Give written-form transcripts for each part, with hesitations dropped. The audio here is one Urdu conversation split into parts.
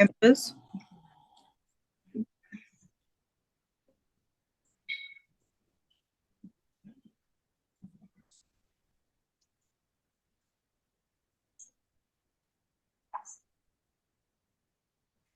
members.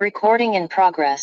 Recording in progress.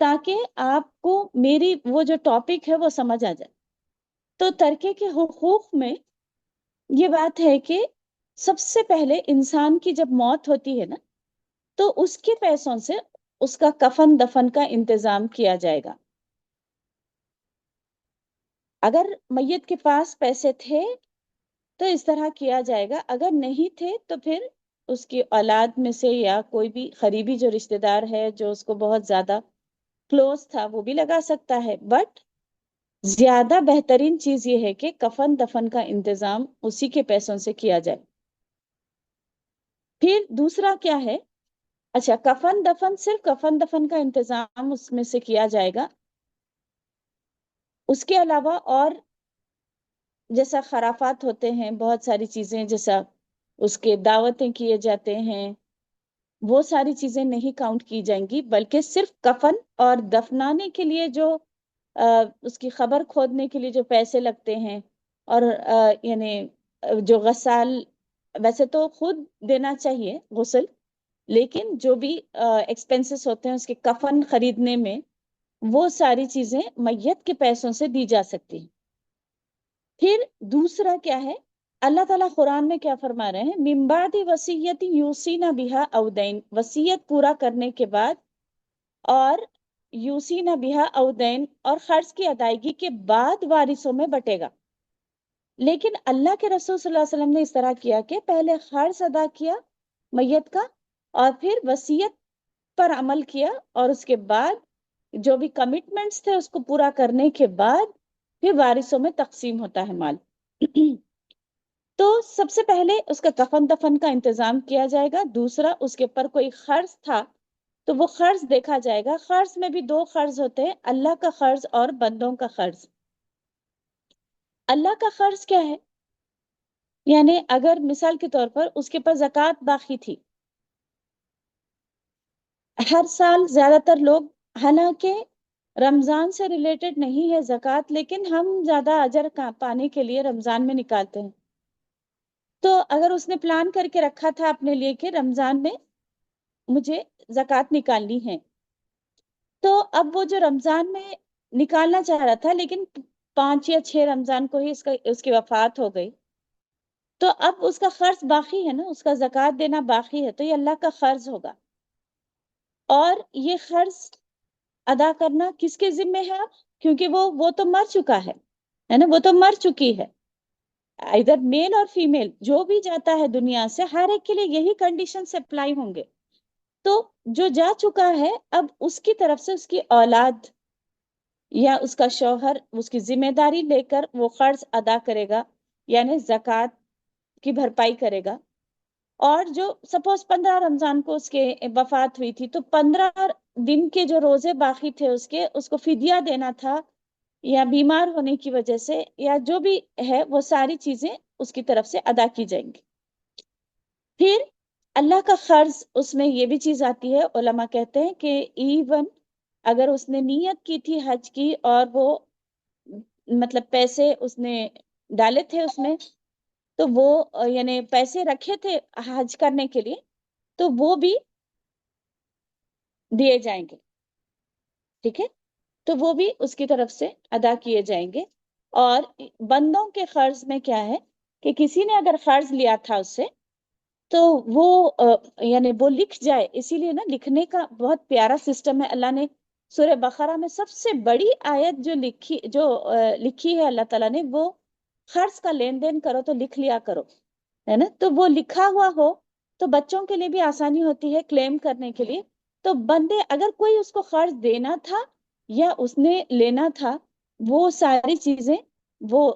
تاکہ آپ کو میری وہ جو ٹاپک ہے وہ سمجھ آ جائے. تو ترکے کے حقوق میں یہ بات ہے کہ سب سے پہلے انسان کی جب موت ہوتی ہے نا تو اس کے پیسوں سے اس کا کفن دفن کا انتظام کیا جائے گا. اگر میت کے پاس پیسے تھے تو اس طرح کیا جائے گا، اگر نہیں تھے تو پھر اس کی اولاد میں سے یا کوئی بھی قریبی جو رشتہ دار ہے جو اس کو بہت زیادہ کلوز تھا وہ بھی لگا سکتا ہے. بٹ زیادہ بہترین چیز یہ ہے کہ کفن دفن کا انتظام اسی کے پیسوں سے کیا جائے. پھر دوسرا کیا ہے، اچھا کفن دفن صرف کفن دفن کا انتظام اس میں سے کیا جائے گا، اس کے علاوہ اور جیسا خرافات ہوتے ہیں بہت ساری چیزیں، جیسا اس کے دعوتیں کیے جاتے ہیں، وہ ساری چیزیں نہیں کاؤنٹ کی جائیں گی، بلکہ صرف کفن اور دفنانے کے لیے جو اس کی خبر کھودنے کے لیے جو پیسے لگتے ہیں، اور یعنی جو غسال ویسے تو خود دینا چاہیے غسل، لیکن جو بھی ایکسپینسز ہوتے ہیں اس کے کفن خریدنے میں وہ ساری چیزیں میت کے پیسوں سے دی جا سکتی ہیں. پھر دوسرا کیا ہے، اللہ تعالیٰ قرآن میں کیا فرما رہے ہیں، من بعد وصیت یوصین بہا او دین، وصیت پورا کرنے کے بعد اور یوصین بہا او دین اور قرض کی ادائیگی کے بعد وارثوں میں بٹے گا. لیکن اللہ کے رسول صلی اللہ علیہ وسلم نے اس طرح کیا کہ پہلے قرض ادا کیا میت کا اور پھر وصیت پر عمل کیا، اور اس کے بعد جو بھی کمٹمنٹس تھے اس کو پورا کرنے کے بعد پھر وارثوں میں تقسیم ہوتا ہے مال. تو سب سے پہلے اس کا کفن دفن کا انتظام کیا جائے گا. دوسرا اس کے اوپر کوئی قرض تھا تو وہ قرض دیکھا جائے گا. قرض میں بھی دو قرض ہوتے ہیں، اللہ کا قرض اور بندوں کا قرض. اللہ کا قرض کیا ہے، یعنی اگر مثال کے طور پر اس کے پاس زکوٰۃ باقی تھی، ہر سال زیادہ تر لوگ، حالانکہ رمضان سے ریلیٹڈ نہیں ہے زکوٰۃ، لیکن ہم زیادہ اجر پانے کے لیے رمضان میں نکالتے ہیں. تو اگر اس نے پلان کر کے رکھا تھا اپنے لیے کہ رمضان میں مجھے زکوٰۃ نکالنی ہے، تو اب وہ جو رمضان میں نکالنا چاہ رہا تھا لیکن 5 یا 6 رمضان کو ہی اس کی وفات ہو گئی، تو اب اس کا قرض باقی ہے نا، اس کا زکوٰۃ دینا باقی ہے، تو یہ اللہ کا قرض ہوگا. اور یہ قرض ادا کرنا کس کے ذمے ہے اب، کیونکہ وہ تو مر چکا ہے نا، وہ تو مر چکی ہے. ادھر میل اور فیمیل جو بھی جاتا ہے دنیا سے، ہر ایک کے لیے یہی کنڈیشن سے اپلائی ہوں گے. تو جو جا چکا ہے اب اس کی طرف سے اس کی اولاد یا اس کا شوہر اس کی ذمہ داری لے کر وہ قرض ادا کرے گا، یعنی زکوٰۃ کی بھرپائی کرے گا. اور جو سپوز 15 رمضان کو اس کے وفات ہوئی تھی تو 15 دن کے جو روزے باقی تھے اس کو فدیہ دینا تھا، یا بیمار ہونے کی وجہ سے یا جو بھی ہے وہ ساری چیزیں اس کی طرف سے ادا کی جائیں گی. پھر اللہ کا قرض، اس میں یہ بھی چیز آتی ہے، علماء کہتے ہیں کہ ایون اگر اس نے نیت کی تھی حج کی اور وہ مطلب پیسے اس نے ڈالے تھے اس میں، تو وہ یعنی پیسے رکھے تھے حج کرنے کے لیے، تو وہ بھی دیے جائیں گے. ٹھیک ہے، تو وہ بھی اس کی طرف سے ادا کیے جائیں گے. اور بندوں کے قرض میں کیا ہے کہ کسی نے اگر قرض لیا تھا اس سے تو وہ یعنی وہ لکھ جائے. اسی لیے نا لکھنے کا بہت پیارا سسٹم ہے. اللہ نے سورہ بقرہ میں سب سے بڑی آیت جو لکھی ہے اللہ تعالیٰ نے، وہ قرض کا لین دین کرو تو لکھ لیا کرو، ہے نا. تو وہ لکھا ہوا ہو تو بچوں کے لیے بھی آسانی ہوتی ہے کلیم کرنے کے لیے. تو بندے اگر کوئی اس کو قرض دینا تھا یا اس نے لینا تھا، وہ ساری چیزیں وہ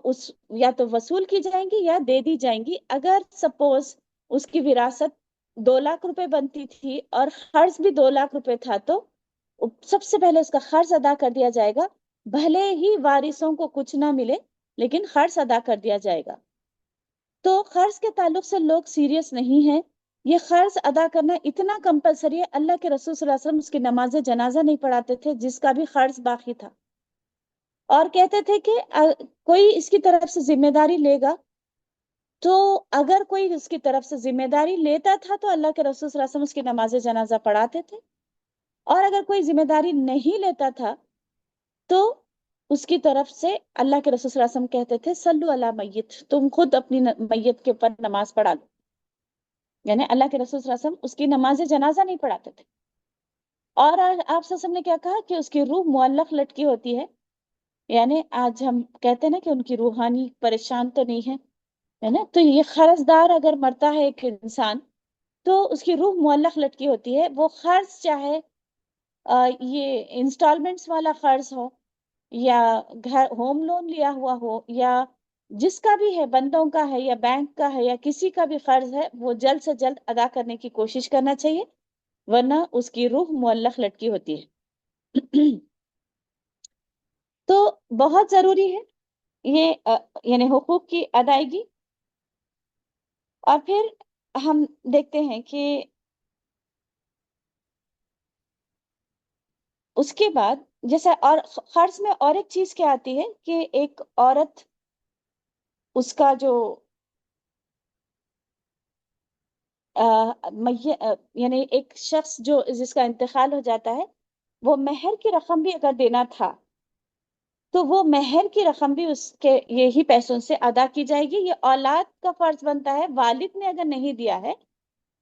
یا تو وصول کی جائیں گی یا دے دی جائیں گی. اگر سپوز اس کی وراثت 2 لاکھ روپے بنتی تھی اور قرض بھی 2 لاکھ روپے تھا، تو سب سے پہلے اس کا قرض ادا کر دیا جائے گا، بھلے ہی وارثوں کو کچھ نہ ملے لیکن قرض ادا کر دیا جائے گا. تو قرض کے تعلق سے لوگ سیریس نہیں ہیں. یہ قرض ادا کرنا اتنا کمپلسری ہے، اللہ کے رسول صلی اللہ علیہ وسلم اس کی نماز جنازہ نہیں پڑھاتے تھے جس کا بھی قرض باقی تھا، اور کہتے تھے کہ کوئی اس کی طرف سے ذمہ داری لے گا. تو اگر کوئی اس کی طرف سے ذمہ داری لیتا تھا تو اللہ کے رسول صلی اللہ علیہ وسلم اس کی نماز جنازہ پڑھاتے تھے. اور اگر کوئی ذمہ داری نہیں لیتا تھا تو اس کی طرف سے اللہ کے رسول صلی اللہ علیہ وسلم کہتے تھے صلو علی میت، تم خود اپنی میت کے اوپر نماز پڑھا لو. یعنی اللہ کے رسول صلی اللہ علیہ وسلم اس کی نماز جنازہ نہیں پڑھاتے تھے. اور آپ صلی اللہ علیہ وسلم نے کیا کہا کہ اس کی روح معلق لٹکی ہوتی ہے. یعنی آج ہم کہتے ہیں نا کہ ان کی روحانی پریشان تو نہیں ہے نا، تو یہ قرض دار اگر مرتا ہے ایک انسان تو اس کی روح معلق لٹکی ہوتی ہے. وہ قرض چاہے یہ انسٹالمنٹس والا قرض ہو یا گھر ہوم لون لیا ہوا ہو یا جس کا بھی ہے، بندوں کا ہے یا بینک کا ہے یا کسی کا بھی قرض ہے، وہ جلد سے جلد ادا کرنے کی کوشش کرنا چاہیے، ورنہ اس کی روح معلق لٹکی ہوتی ہے. تو بہت ضروری ہے یہ یعنی حقوق کی ادائیگی. اور پھر ہم دیکھتے ہیں کہ اس کے بعد جیسا اور قرض میں اور ایک چیز کیا آتی ہے کہ ایک عورت اس کا جو یعنی ایک شخص جو جس کا انتقال ہو جاتا ہے، وہ مہر کی رقم بھی اگر دینا تھا تو وہ مہر کی رقم بھی اس کے یہی پیسوں سے ادا کی جائے گی. یہ اولاد کا فرض بنتا ہے. والد نے اگر نہیں دیا ہے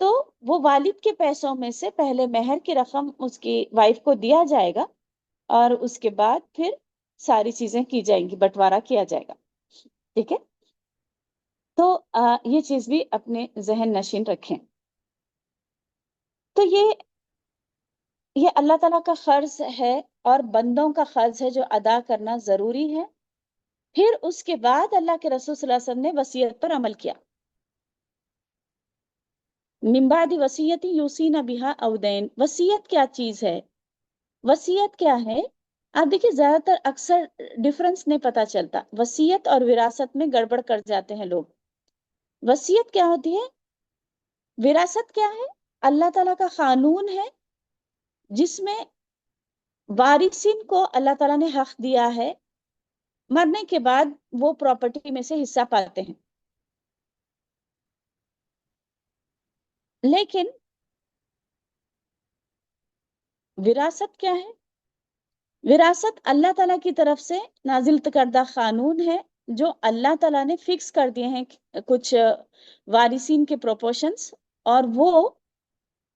تو وہ والد کے پیسوں میں سے پہلے مہر کی رقم اس کی وائف کو دیا جائے گا اور اس کے بعد پھر ساری چیزیں کی جائیں گی، بٹوارا کیا جائے گا. ٹھیک ہے، تو یہ چیز بھی اپنے ذہن نشین رکھیں. تو یہ اللہ تعالیٰ کا قرض ہے اور بندوں کا قرض ہے جو ادا کرنا ضروری ہے. پھر اس کے بعد اللہ کے رسول صلی اللہ علیہ وسلم نے وصیت پر عمل کیا. من بعد وصیت یوصین بہا او دین. وصیت کیا چیز ہے؟ وصیت کیا ہے؟ آپ دیکھیں زیادہ تر اکثر ڈفرنس نہیں پتا چلتا، وصیت اور وراثت میں گڑبڑ کر جاتے ہیں لوگ. وصیت کیا ہوتی ہے؟ وراثت کیا ہے؟ اللہ تعالیٰ کا قانون ہے جس میں وارثین کو اللہ تعالیٰ نے حق دیا ہے، مرنے کے بعد وہ پراپرٹی میں سے حصہ پاتے ہیں. لیکن وراثت کیا ہے؟ وراثت اللہ تعالیٰ کی طرف سے نازل کردہ قانون ہے جو اللہ تعالیٰ نے فکس کر دیے ہیں کچھ وارثین کے پروپورشنز، اور وہ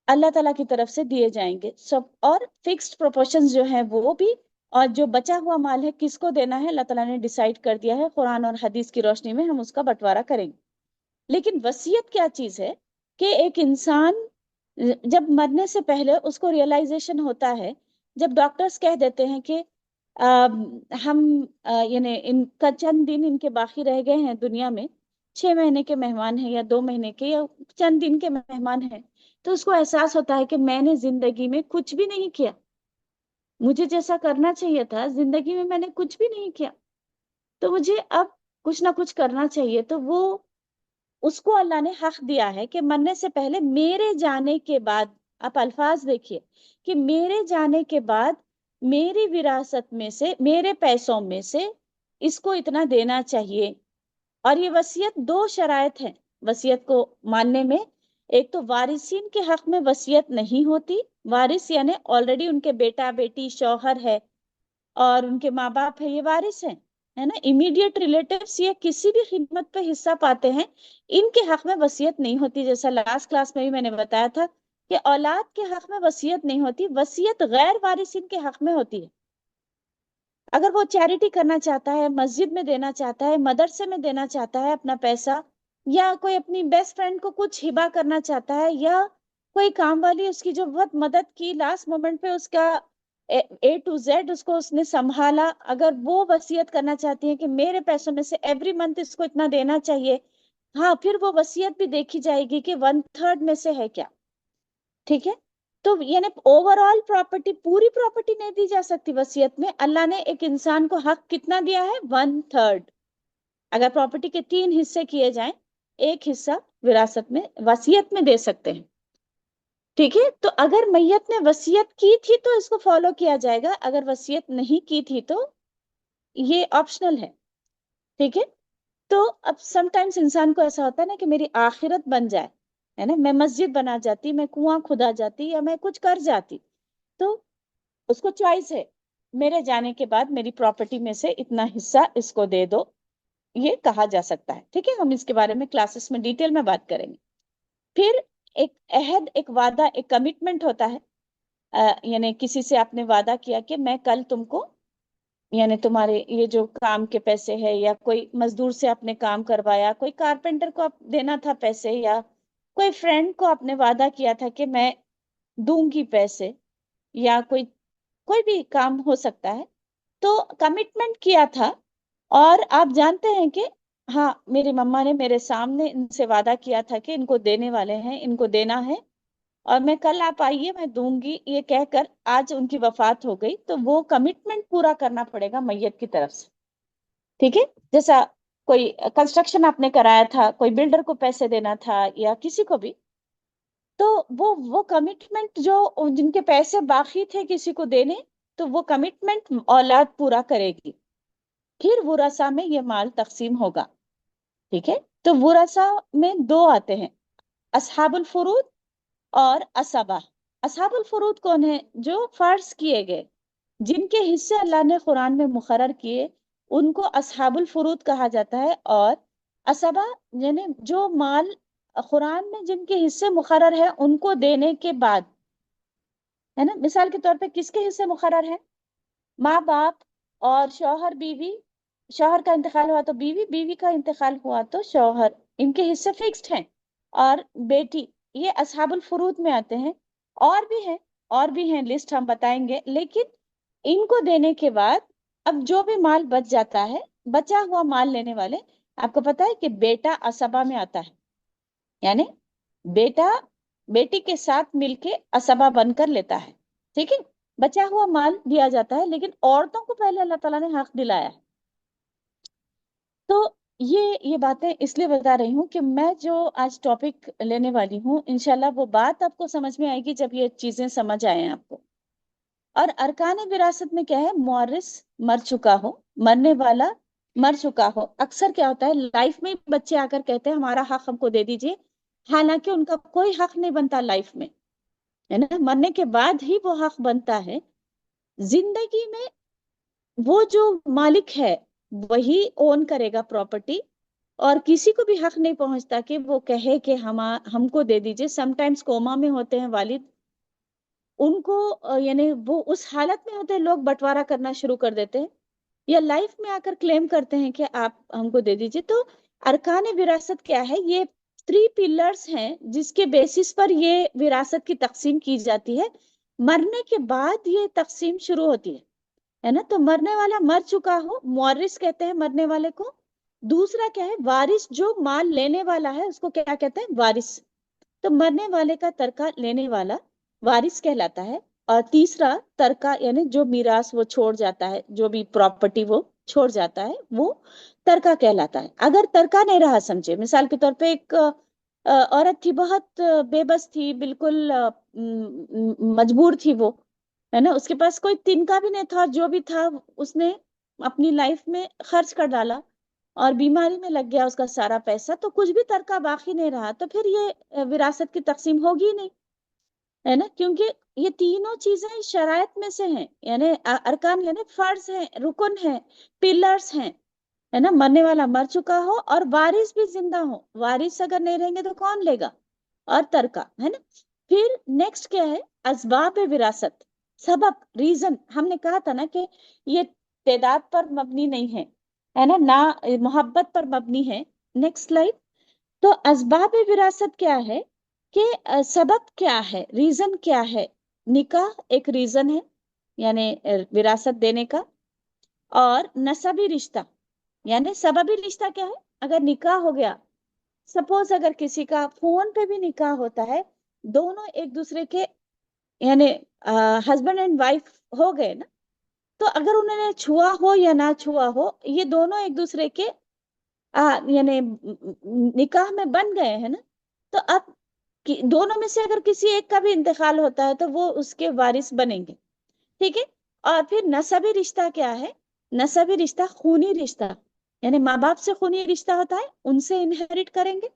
اللہ تعالیٰ کی طرف سے دیے جائیں گے سب. اور فکسڈ پروپورشنز جو ہیں وہ بھی، اور جو بچا ہوا مال ہے کس کو دینا ہے اللہ تعالیٰ نے ڈیسائیڈ کر دیا ہے. قرآن اور حدیث کی روشنی میں ہم اس کا بٹوارا کریں گے. لیکن وصیت کیا چیز ہے کہ ایک انسان جب مرنے سے پہلے اس کو ریئلائزیشن ہوتا ہے، جب ڈاکٹرز کہہ دیتے ہیں کہ ہم یعنی ان کا چند دن ان کے باقی رہ گئے ہیں دنیا میں، 6 مہینے کے مہمان ہیں یا 2 مہینے کے یا چند دن کے مہمان ہیں، تو اس کو احساس ہوتا ہے کہ میں نے زندگی میں کچھ بھی نہیں کیا، مجھے جیسا کرنا چاہیے تھا زندگی میں نے کچھ بھی نہیں کیا، تو مجھے اب کچھ نہ کچھ کرنا چاہیے. تو وہ اس کو اللہ نے حق دیا ہے کہ مرنے سے پہلے میرے جانے کے بعد، آپ الفاظ دیکھیے کہ میرے جانے کے بعد میری وراثت میں سے، میرے پیسوں میں سے اس کو اتنا دینا چاہیے. اور یہ وصیت 2 شرائط ہیں وصیت کو ماننے میں. ایک تو وارثین کے حق میں وصیت نہیں ہوتی. وارث یعنی آلریڈی ان کے بیٹا بیٹی شوہر ہے اور ان کے ماں باپ ہے، یہ وارث ہیں، ہے نا. امیڈیٹ ریلیٹیوز یہ کسی بھی خدمت پہ حصہ پاتے ہیں، ان کے حق میں وصیت نہیں ہوتی. جیسا لاسٹ کلاس میں بھی میں نے بتایا تھا کہ اولاد کے حق میں وصیت نہیں ہوتی، وصیت غیر وارثین کے حق میں ہوتی ہے. اگر وہ چیریٹی کرنا چاہتا ہے، مسجد میں دینا چاہتا ہے، مدرسے میں دینا چاہتا ہے اپنا پیسہ، یا کوئی اپنی بیسٹ فرینڈ کو کچھ ہبا کرنا چاہتا ہے، یا کوئی کام والی اس کی جو بہت مدد کی لاسٹ مومنٹ پہ اس کا A to Z اس کو اس نے سنبھالا، اگر وہ وصیت کرنا چاہتی ہے کہ میرے پیسوں میں سے ایوری منتھ اس کو اتنا دینا چاہیے، ہاں پھر وہ وصیت بھی دیکھی جائے گی کہ 1/3 میں سے ہے کیا. ٹھیک ہے، تو یعنی اوور آل پراپرٹی، پوری پراپرٹی نہیں دی جا سکتی وصیت میں. اللہ نے ایک انسان کو حق کتنا دیا ہے؟ 1/3. اگر پراپرٹی کے 3 حصے کیے جائیں، ایک حصہ وراثت میں وصیت میں دے سکتے ہیں. ٹھیک ہے، تو اگر میت نے وصیت کی تھی تو اس کو فالو کیا جائے گا، اگر وصیت نہیں کی تھی تو یہ آپشنل ہے. ٹھیک ہے، تو اب سم ٹائمز انسان کو ایسا ہوتا ہے نا کہ میری آخرت بن جائے، ہے نا، میں مسجد بنا جاتی، میں کنواں کھدا جاتی، یا میں کچھ کر جاتی، تو اس کو چوائس ہے، میرے جانے کے بعد میری پراپرٹی میں سے اتنا حصہ اس کو دے دو، یہ کہا جا سکتا ہے. ٹھیک ہے، ہم اس کے بارے میں کلاسز میں ڈیٹیل میں بات کریں گے. پھر ایک عہد، ایک وعدہ، ایک کمٹمنٹ ہوتا ہے. یعنی کسی سے آپ نے وعدہ کیا کہ میں کل تم کو، یعنی تمہارے یہ جو کام کے پیسے ہے، یا کوئی مزدور سے آپ نے کام کروایا، کوئی کارپینٹر کو آپ دینا تھا پیسے، یا کوئی فرینڈ کو آپ نے وعدہ کیا تھا کہ میں دوں گی پیسے، یا کوئی بھی کام ہو سکتا ہے. تو کمٹمنٹ کیا تھا، اور آپ جانتے ہیں کہ ہاں میری مما نے میرے سامنے ان سے وعدہ کیا تھا کہ ان کو دینے والے ہیں، ان کو دینا ہے، اور میں کل آپ آئیے میں دوں گی، یہ کہہ کر آج ان کی وفات ہو گئی. تو وہ کمٹمنٹ پورا کرنا پڑے گا میت کی طرف سے. ٹھیک ہے، جیسا کوئی کنسٹرکشن آپ نے کرایا تھا، کوئی بلڈر کو پیسے دینا تھا، یا کسی کو بھی، تو وہ کمٹمنٹ جو جن کے پیسے باقی تھے کسی کو دینے، تو وہ کمٹمنٹ اولاد پورا کرے گی. پھر ورثہ میں یہ مال تقسیم ہوگا. ٹھیک ہے، تو ورثہ میں دو آتے ہیں، اصحاب الفروض اور اسبہ. اصحاب الفروض کون ہے؟ جو فرض کیے گئے، جن کے حصے اللہ نے قرآن میں مقرر کیے، ان کو اصحاب الفروض کہا جاتا ہے. اور اسبہ یعنی جو مال قرآن میں جن کے حصے مقرر ہے ان کو دینے کے بعد، ہے نا. مثال کے طور پہ کس کے حصے مقرر ہے؟ ماں باپ اور شوہر بیوی. شوہر کا انتقال ہوا تو بیوی، بیوی کا انتقال ہوا تو شوہر، ان کے حصے فکسڈ ہیں. اور بیٹی، یہ اصحاب الفروض میں آتے ہیں. اور بھی ہیں لسٹ ہم بتائیں گے. لیکن ان کو دینے کے بعد اب جو بھی مال بچ جاتا ہے، بچا ہوا مال لینے والے، آپ کو پتا ہے کہ بیٹا اسبہ میں آتا ہے. یعنی بیٹا بیٹی کے ساتھ مل کے اسبہ بن کر لیتا ہے. ٹھیک ہے، بچا ہوا مال دیا جاتا ہے، لیکن عورتوں کو پہلے اللہ تعالیٰ نے حق دلایا ہے. تو یہ باتیں اس لیے بتا رہی ہوں کہ میں جو آج ٹاپک لینے والی ہوں، انشاءاللہ وہ بات آپ کو سمجھ میں آئے گی جب یہ چیزیں سمجھ آئیں آپ کو. اور ارکان وراثت میں کیا ہے؟ مورث مر چکا ہو، مرنے والا مر چکا ہو. اکثر کیا ہوتا ہے لائف میں بچے آ کر کہتے ہیں ہمارا حق ہم کو دے دیجئے، حالانکہ ان کا کوئی حق نہیں بنتا لائف میں، ہے نا. مرنے کے بعد ہی وہ حق بنتا ہے. زندگی میں وہ جو مالک ہے وہی اون کرے گا پراپرٹی، اور کسی کو بھی حق نہیں پہنچتا کہ وہ کہے کہ ہم کو دے دیجئے. سم ٹائمز کوما میں ہوتے ہیں والد، ان کو یعنی وہ اس حالت میں ہوتے ہیں، لوگ بٹوارا کرنا شروع کر دیتے ہیں، یا لائف میں آ کر کلیم کرتے ہیں کہ آپ ہم کو دے دیجئے. تو ارکان وراثت کیا ہے؟ یہ 3 پلرز ہیں جس کے بیسس پر یہ وراثت کی تقسیم کی جاتی ہے. مرنے کے بعد یہ تقسیم شروع ہوتی ہے نا. تو مرنے والا مر چکا ہو، مورث کہتے ہیں مرنے والے کو. دوسرا کیا ہے؟ وارث، جو مال لینے والا ہے اس کو کیا کہتے ہیں؟ وارث. تو مرنے والے کا ترکہ لینے والا وارث کہلاتا ہے. اور تیسرا ترکہ یعنی جو میراث وہ چھوڑ جاتا ہے، جو بھی پراپرٹی وہ چھوڑ جاتا ہے، وہ ترکہ کہلاتا ہے. اگر ترکہ نہیں رہا، سمجھے مثال کے طور پہ ایک عورت تھی، بہت بے بس تھی، بالکل مجبور تھی وہ، ہے نا. اس کے پاس کوئی تنکا بھی نہیں تھا، جو بھی تھا اس نے اپنی لائف میں خرچ کر ڈالا، اور بیماری میں لگ گیا اس کا سارا پیسہ، تو کچھ بھی ترکہ باقی نہیں رہا. تو پھر یہ وراثت کی تقسیم ہوگی نہیں، ہے نا. کیونکہ یہ تینوں چیزیں شرائط میں سے ہیں، یعنی ارکان یعنی فرض ہیں، رکن ہیں، پلرز ہیں، ہے نا. مرنے والا مر چکا ہو اور وارث بھی زندہ ہو. وارث اگر نہیں رہیں گے تو کون لے گا؟ اور ترکہ، ہے نا. پھر نیکسٹ کیا ہے؟ اسباب وراثت، سبب، ریزن. ہم نے کہا تھا نا کہ یہ تعداد پر مبنی نہیں ہے نا، نہ محبت پر مبنی ہے. Next slide. تو اسباب وراثت کیا ہے کہ سبب کیا ہے، ریزن کیا ہے؟ نکاح ایک ریزن ہے، یعنی وراثت دینے کا. اور نسبی رشتہ، یعنی سببی رشتہ کیا ہے؟ اگر نکاح ہو گیا، سپوز اگر کسی کا فون پہ بھی نکاح ہوتا ہے، دونوں ایک دوسرے کے یعنی ہسبینڈ اینڈ وائف ہو گئے نا، تو اگر انہوں نے چھوا ہو یا نہ چھوا ہو، یہ دونوں ایک دوسرے کے یعنی نکاح میں بن گئے ہیں نا. تو اب دونوں میں سے اگر کسی ایک کا بھی انتقال ہوتا ہے تو وہ اس کے وارث بنیں گے. ٹھیک ہے. اور پھر نسبی رشتہ کیا ہے؟ نسبی رشتہ خونی رشتہ، یعنی ماں باپ سے خونی رشتہ ہوتا ہے، ان سے انہیرٹ کریں گے.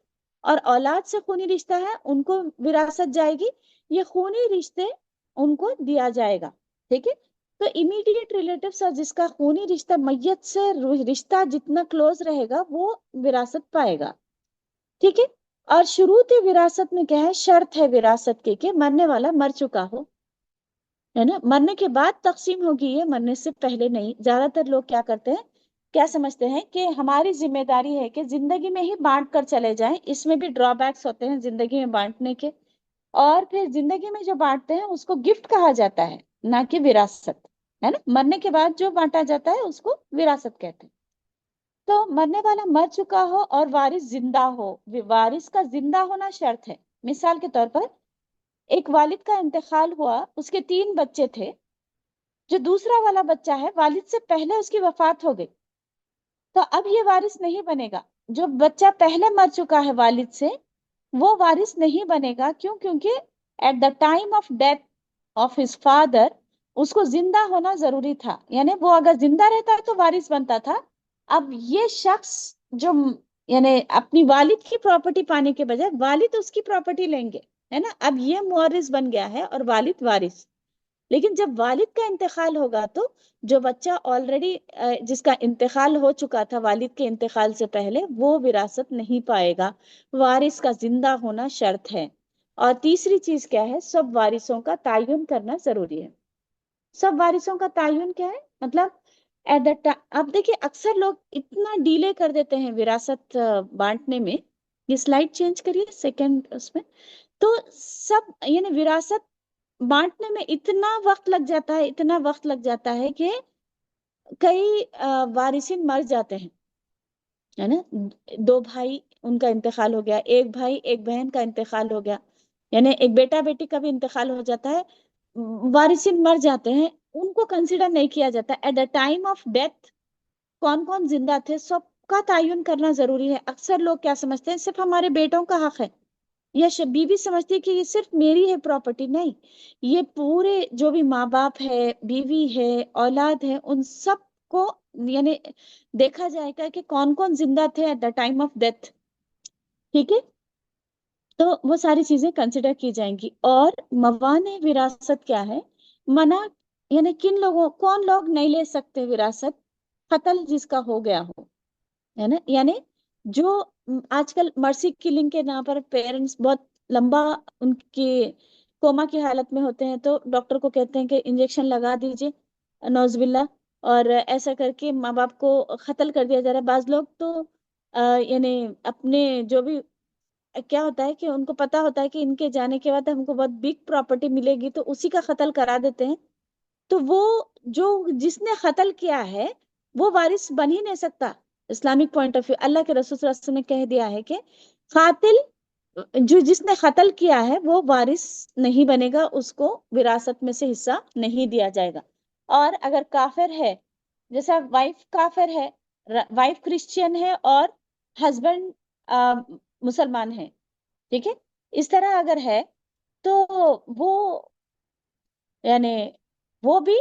اور اولاد سے خونی رشتہ ہے، ان کو وراثت جائے گی. یہ خونی رشتے ان کو دیا جائے گا. ٹھیک ہے. تو امیڈیٹ ریلیٹیوس اور جس کا خونی رشتہ میت سے رشتہ جتنا کلوز رہے گا وہ وراثت پائے گا. ٹھیک ہے. اور شروط وراثت میں کیا ہے؟ شرط ہے وراثت کی کہ مرنے والا مر چکا ہو، ہے نا. مرنے کے بعد تقسیم ہوگی، یہ مرنے سے پہلے نہیں. زیادہ تر لوگ کیا کرتے ہیں، کیا سمجھتے ہیں کہ ہماری ذمہ داری ہے کہ زندگی میں ہی بانٹ کر چلے جائیں. اس میں بھی ڈرا بیکس ہوتے ہیں زندگی میں بانٹنے کے. اور پھر زندگی میں جو بانٹتے ہیں اس کو گفٹ کہا جاتا ہے، نہ کہ وراثت، ہے نا. مرنے کے بعد جو بانٹا جاتا ہے اس کو وراثت کہتے ہیں. تو مرنے والا مر چکا ہو اور وارث زندہ ہو. وارث کا زندہ ہونا شرط ہے. مثال کے طور پر ایک والد کا انتقال ہوا، اس کے 3 بچے تھے. جو دوسرا والا بچہ ہے والد سے پہلے اس کی وفات ہو گئی، تو اب یہ وارث نہیں بنے گا. جو بچہ پہلے مر چکا ہے والد سے وہ وارث نہیں بنے گا. کیوں؟ کیونکہ at the time of death of his father اس کو زندہ ہونا ضروری تھا. یعنی وہ اگر زندہ رہتا تو وارث بنتا تھا. اب یہ شخص جو یعنی اپنی والد کی پراپرٹی پانے کے بجائے والد اس کی پراپرٹی لیں گے، ہے نا. اب یہ مورث بن گیا ہے اور والد وارث. لیکن جب والد کا انتقال ہوگا تو جو بچہ آلریڈی جس کا انتقال ہو چکا تھا والد کے انتقال سے پہلے وہ وراثت نہیں پائے گا. وارث کا زندہ ہونا شرط ہے. اور تیسری چیز کیا ہے؟ سب وارثوں کا تعین کرنا ضروری ہے. سب وارثوں کا تعین کیا ہے؟ مطلب ایٹ دا ٹائم، اب دیکھیے اکثر لوگ اتنا ڈیلے کر دیتے ہیں وراثت بانٹنے میں. یہ سلائڈ چینج کریے سیکنڈ اس میں. تو سب یعنی وراثت بانٹنے میں اتنا وقت لگ جاتا ہے، اتنا وقت لگ جاتا ہے کہ کئی وارثین مر جاتے ہیں، ہے نا. 2 بھائی ان کا انتقال ہو گیا، ایک بھائی ایک بہن کا انتقال ہو گیا، یعنی ایک بیٹا بیٹی کا بھی انتقال ہو جاتا ہے. وارثین مر جاتے ہیں، ان کو کنسیڈر نہیں کیا جاتا. At the time of death کون کون زندہ تھے سب کا تعین کرنا ضروری ہے. اکثر لوگ کیا سمجھتے ہیں صرف ہمارے بیٹوں کا حق ہے، یا بیوی سمجھتی ہے کہ یہ صرف میری ہے پراپرٹی. نہیں، یہ پورے جو بھی ماں باپ ہے، بیوی ہے، اولاد ہے، ان سب کو یعنی دیکھا جائے گا کہ کون کون زندہ تھے at the time of death. ٹھیک ہے. تو وہ ساری چیزیں کنسیڈر کی جائیں گی. اور موانع وراثت کیا ہے؟ منع یعنی کن لوگوں، کون لوگ نہیں لے سکتے وراثت؟ قتل جس کا ہو گیا ہو، ہے نا. یعنی جو آج کل مرسی کلنگ کے نام پر پیرنٹس بہت لمبا ان کی کوما کی حالت میں ہوتے ہیں تو ڈاکٹر کو کہتے ہیں کہ انجیکشن لگا دیجئے، نوز باللہ، اور ایسا کر کے ماں باپ کو قتل کر دیا جا رہا ہے. بعض لوگ تو یعنی اپنے جو بھی کیا ہوتا ہے کہ ان کو پتا ہوتا ہے کہ ان کے جانے کے بعد ہم کو بہت بگ پراپرٹی ملے گی تو اسی کا قتل کرا دیتے ہیں. تو وہ جو جس نے قتل کیا ہے وہ وارث بن ہی نہیں سکتا. اسلامک پوائنٹ آف ویو اللہ کے رسول صلی اللہ علیہ وسلم نے کہہ دیا ہے کہ قاتل جو جس نے قتل کیا ہے وہ وارث نہیں بنے گا، اس کو وراثت میں سے حصہ نہیں دیا جائے گا. اور اگر کافر ہے، جیسا وائف کافر ہے، وائف کرسچین ہے اور ہسبینڈ مسلمان ہے، ٹھیک ہے، اس طرح اگر ہے تو وہ یعنی وہ بھی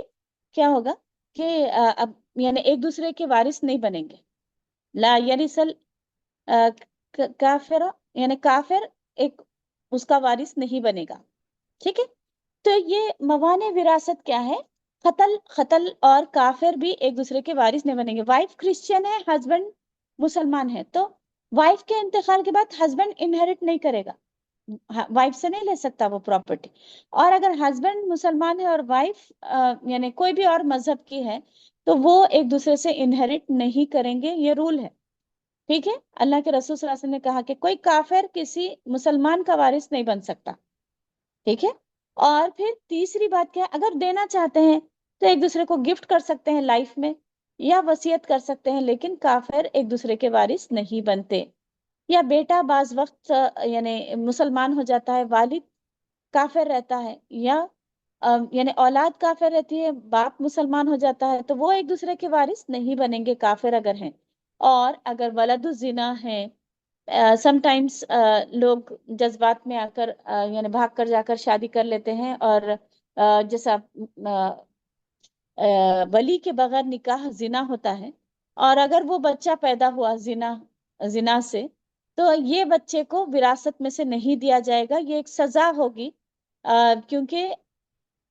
کیا ہوگا کہ اب یعنی ایک دوسرے کے وارث نہیں بنیں گے. لا یرثل کافر، یعنی کافر ایک اس کا وارث نہیں بنے گا. ٹھیک ہے. تو یہ موانع وراثت کیا ہے؟ قتل اور کافر بھی ایک دوسرے کے وارث نہیں بنیں گے. وائف کرسچین ہے، ہسبینڈ مسلمان ہے، تو وائف کے انتقال کے بعد ہسبینڈ انہیرٹ نہیں کرے گا، وائف سے نہیں لے سکتا وہ پراپرٹی. اور اگر ہسبینڈ مسلمان ہے اور وائف یعنی کوئی بھی اور مذہب کی ہے تو وہ ایک دوسرے سے انہیرٹ نہیں کریں گے. یہ رول ہے. ٹھیک ہے. اللہ کے رسول صلی اللہ علیہ وسلم نے کہا کہ کوئی کافر کسی مسلمان کا وارث نہیں بن سکتا. ٹھیک ہے. اور پھر تیسری بات کیا ہے؟ اگر دینا چاہتے ہیں تو ایک دوسرے کو گفٹ کر سکتے ہیں لائف میں یا وصیت کر سکتے ہیں، لیکن کافر ایک دوسرے کے وارث نہیں بنتے. یا بیٹا بعض وقت یعنی مسلمان ہو جاتا ہے، والد کافر رہتا ہے، یا یعنی اولاد کافر رہتی ہے، باپ مسلمان ہو جاتا ہے، تو وہ ایک دوسرے کے وارث نہیں بنیں گے کافر اگر ہیں. اور اگر ولد الزنا ہے، سم ٹائمس لوگ جذبات میں آ کر یعنی بھاگ کر جا کر شادی کر لیتے ہیں، اور جیسا ولی کے بغیر نکاح زنا ہوتا ہے، اور اگر وہ بچہ پیدا ہوا زنا سے تو یہ بچے کو وراثت میں سے نہیں دیا جائے گا. یہ ایک سزا ہوگی کیونکہ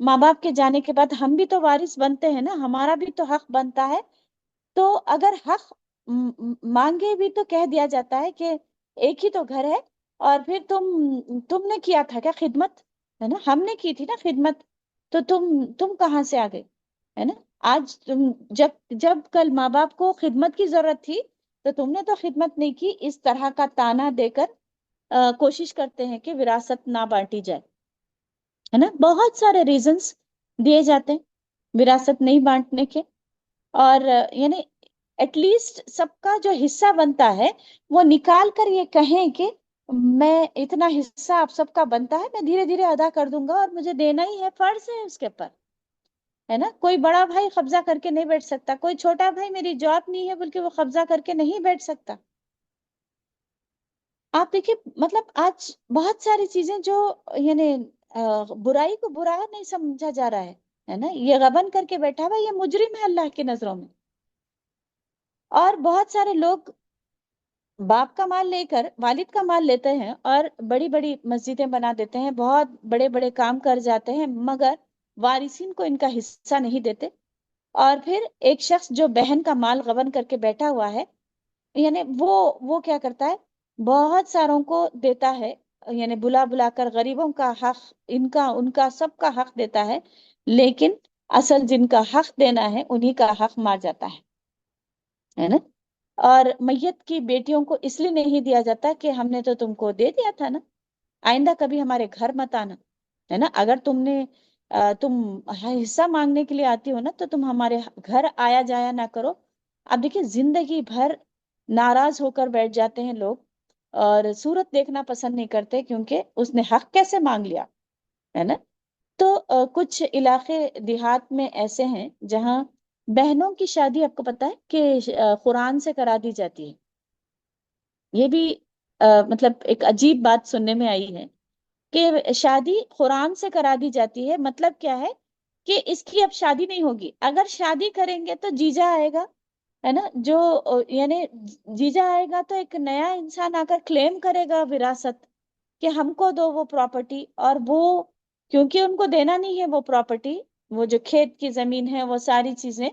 ماں باپ کے جانے کے بعد ہم بھی تو وارث بنتے ہیں نا, ہمارا بھی تو حق بنتا ہے. تو اگر حق مانگے بھی تو کہہ دیا جاتا ہے کہ ایک ہی تو گھر ہے, اور پھر تم نے کیا تھا کیا خدمت, ہے نا, ہم نے کی تھی نا خدمت, تو تم کہاں سے آ گئے, ہے نا. آج جب کل ماں باپ کو خدمت کی ضرورت تھی تو تم نے تو خدمت نہیں کی. اس طرح کا تانا دے کر کوشش کرتے ہیں کہ وراثت نہ بانٹی جائے, ہے نا. بہت سارے ریزنز دیے جاتے ہیں وراثت نہیں بانٹنے کے. اور یعنی ایٹ لیسٹ سب کا جو حصہ بنتا ہے وہ نکال کر یہ کہیں کہ میں اتنا حصہ آپ سب کا بنتا ہے, میں دھیرے دھیرے ادا کر دوں گا, اور مجھے دینا ہی ہے, فرض ہے اس کے اوپر, ہے نا. کوئی بڑا بھائی قبضہ کر کے نہیں بیٹھ سکتا, کوئی چھوٹا بھائی میری جاب نہیں ہے بول کے وہ قبضہ کر کے نہیں بیٹھ سکتا. آپ دیکھیے مطلب آج بہت ساری چیزیں جو یعنی برائی کو برا نہیں سمجھا جا رہا ہے نا, یہ غبن کر کے بیٹھا ہوا, یہ مجرم ہے اللہ کی نظروں میں. اور بہت سارے لوگ باپ کا مال لے کر والد کا مال لیتے ہیں اور بڑی بڑی مسجدیں بنا دیتے ہیں, بہت بڑے بڑے کام کر جاتے ہیں, مگر وارثین کو ان کا حصہ نہیں دیتے. اور پھر ایک شخص جو بہن کا مال غبن کر کے بیٹھا ہوا ہے, یعنی وہ کیا کرتا ہے, بہت ساروں کو دیتا ہے, یعنی بلا بلا کر غریبوں کا حق, ان کا سب کا حق دیتا ہے, لیکن اصل جن کا حق دینا ہے انہی کا حق مار جاتا ہے نا. اور میت کی بیٹیوں کو اس لیے نہیں دیا جاتا کہ ہم نے تو تم کو دے دیا تھا نا, آئندہ کبھی ہمارے گھر مت آنا, ہے نا. اگر تم حصہ مانگنے کے لیے آتی ہو نا تو تم ہمارے گھر آیا جایا نہ کرو. اب دیکھیے زندگی بھر ناراض ہو کر بیٹھ جاتے ہیں لوگ, اور صورت دیکھنا پسند نہیں کرتے کیونکہ اس نے حق کیسے مانگ لیا, ہے نا. تو کچھ علاقے دیہات میں ایسے ہیں جہاں بہنوں کی شادی آپ کو پتا ہے کہ قرآن سے کرا دی جاتی ہے. یہ بھی مطلب ایک عجیب بات سننے میں آئی ہے کہ شادی قرآن سے کرا دی جاتی ہے. مطلب کیا ہے کہ اس کی اب شادی نہیں ہوگی, اگر شادی کریں گے تو جیجا آئے گا, ہے نا, جو یعنی جیجا آئے گا تو ایک نیا انسان آ کر کلیم کرے گا وراثت کہ ہم کو دو وہ پراپرٹی, اور وہ کیونکہ ان کو دینا نہیں ہے وہ پراپرٹی, وہ جو کھیت کی زمین ہے وہ ساری چیزیں,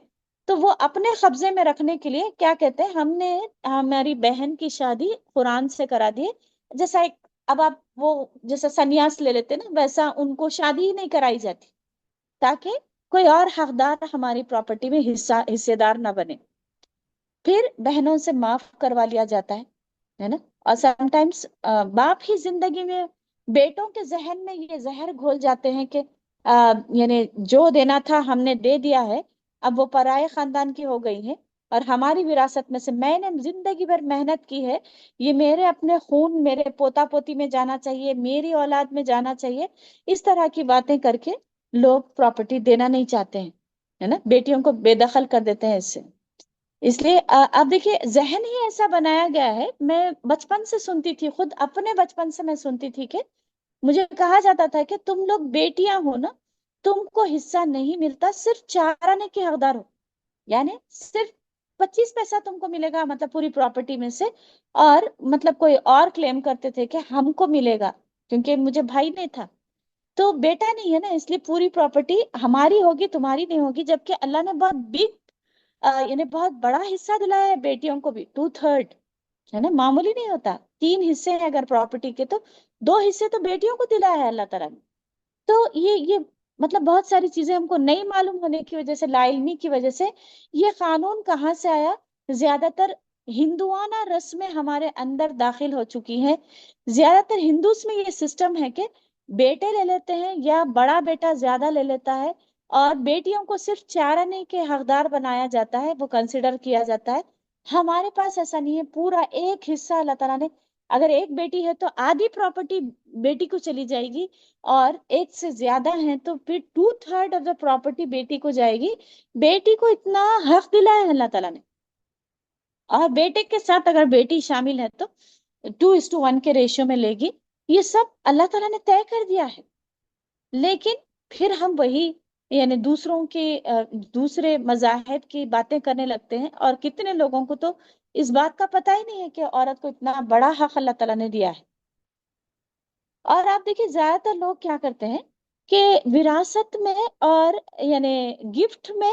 تو وہ اپنے قبضے میں رکھنے کے لیے کیا کہتے ہیں, ہم نے ہماری بہن کی شادی قرآن سے کرا دی. جیسا ایک اب آپ وہ جیسا سنیاس لے لیتے نا, ویسا ان کو شادی ہی نہیں کرائی جاتی تاکہ کوئی اور حقدار ہماری پراپرٹی میں حصے دار نہ بنے. پھر بہنوں سے معاف کروا لیا جاتا ہے نا. اور سم ٹائمس باپ ہی زندگی میں بیٹوں کے ذہن میں یہ زہر گھول جاتے ہیں کہ یعنی جو دینا تھا ہم نے دے دیا ہے, اب وہ پرائے خاندان کی ہو گئی ہے, اور ہماری وراثت میں سے میں نے زندگی بھر محنت کی ہے, یہ میرے اپنے خون میرے پوتا پوتی میں جانا چاہیے, میری اولاد میں جانا چاہیے. اس طرح کی باتیں کر کے لوگ پراپرٹی دینا نہیں چاہتے ہیں, ہے نا, بیٹیوں کو بے دخل کر دیتے ہیں اس سے. اس لیے اب دیکھیے ذہن ہی ایسا بنایا گیا ہے. میں بچپن سے سنتی تھی, خود اپنے بچپن سے میں سنتی تھی کہ مجھے کہا جاتا تھا کہ تم لوگ بیٹیاں ہو نا, تم کو حصہ نہیں ملتا, صرف 4 آنے کے حقدار ہو, یعنی صرف 25 پیسہ تم کو ملے گا, مطلب پوری پراپرٹی میں سے. اور مطلب کوئی اور کلیم کرتے تھے کہ ہم کو ملے گا کیونکہ مجھے بھائی نہیں تھا, تو بیٹا نہیں ہے نا, اس لیے پوری پراپرٹی ہماری ہوگی تمہاری نہیں ہوگی. جبکہ اللہ نے بہت بگ یعنی بہت بڑا حصہ دلایا ہے بیٹیوں کو بھی, 2/3, ہے نا, معمولی نہیں ہوتا. 3 حصے ہیں اگر پراپرٹی کے, تو 2 حصے تو بیٹیوں کو دلایا ہے اللہ تعالیٰ نے. تو یہ مطلب بہت ساری چیزیں ہم کو نہیں معلوم ہونے کی وجہ سے, لا علمی کی وجہ سے, یہ قانون کہاں سے آیا. زیادہ تر ہندوانہ رسمیں ہمارے اندر داخل ہو چکی ہیں. زیادہ تر ہندوز میں یہ سسٹم ہے کہ بیٹے لے لیتے ہیں یا بڑا بیٹا زیادہ لے لیتا ہے, اور بیٹیوں کو صرف 4 آنے کے حقدار بنایا جاتا ہے, وہ کنسیڈر کیا جاتا ہے. ہمارے پاس ایسا نہیں ہے, پورا ایک حصہ اللہ تعالیٰ نے, اگر ایک بیٹی ہے تو آدھی پراپرٹی بیٹی کو چلی جائے گی, اور ایک سے زیادہ ہیں تو پھر 2/3 آف دا پراپرٹی بیٹی کو جائے گی. بیٹی کو اتنا حق دلایا ہے اللہ تعالیٰ نے, اور بیٹے کے ساتھ اگر بیٹی شامل ہے تو 2:1 کے ریشیو میں لے گی. یہ سب اللہ تعالیٰ نے طے کر دیا ہے. لیکن پھر ہم وہی یعنی دوسرے مذاہب کی باتیں کرنے لگتے ہیں, اور کتنے لوگوں کو تو اس بات کا پتہ ہی نہیں ہے کہ عورت کو اتنا بڑا حق اللہ تعالیٰ نے دیا ہے. اور آپ دیکھیے زیادہ تر لوگ کیا کرتے ہیں, کہ وراثت میں اور یعنی گفٹ میں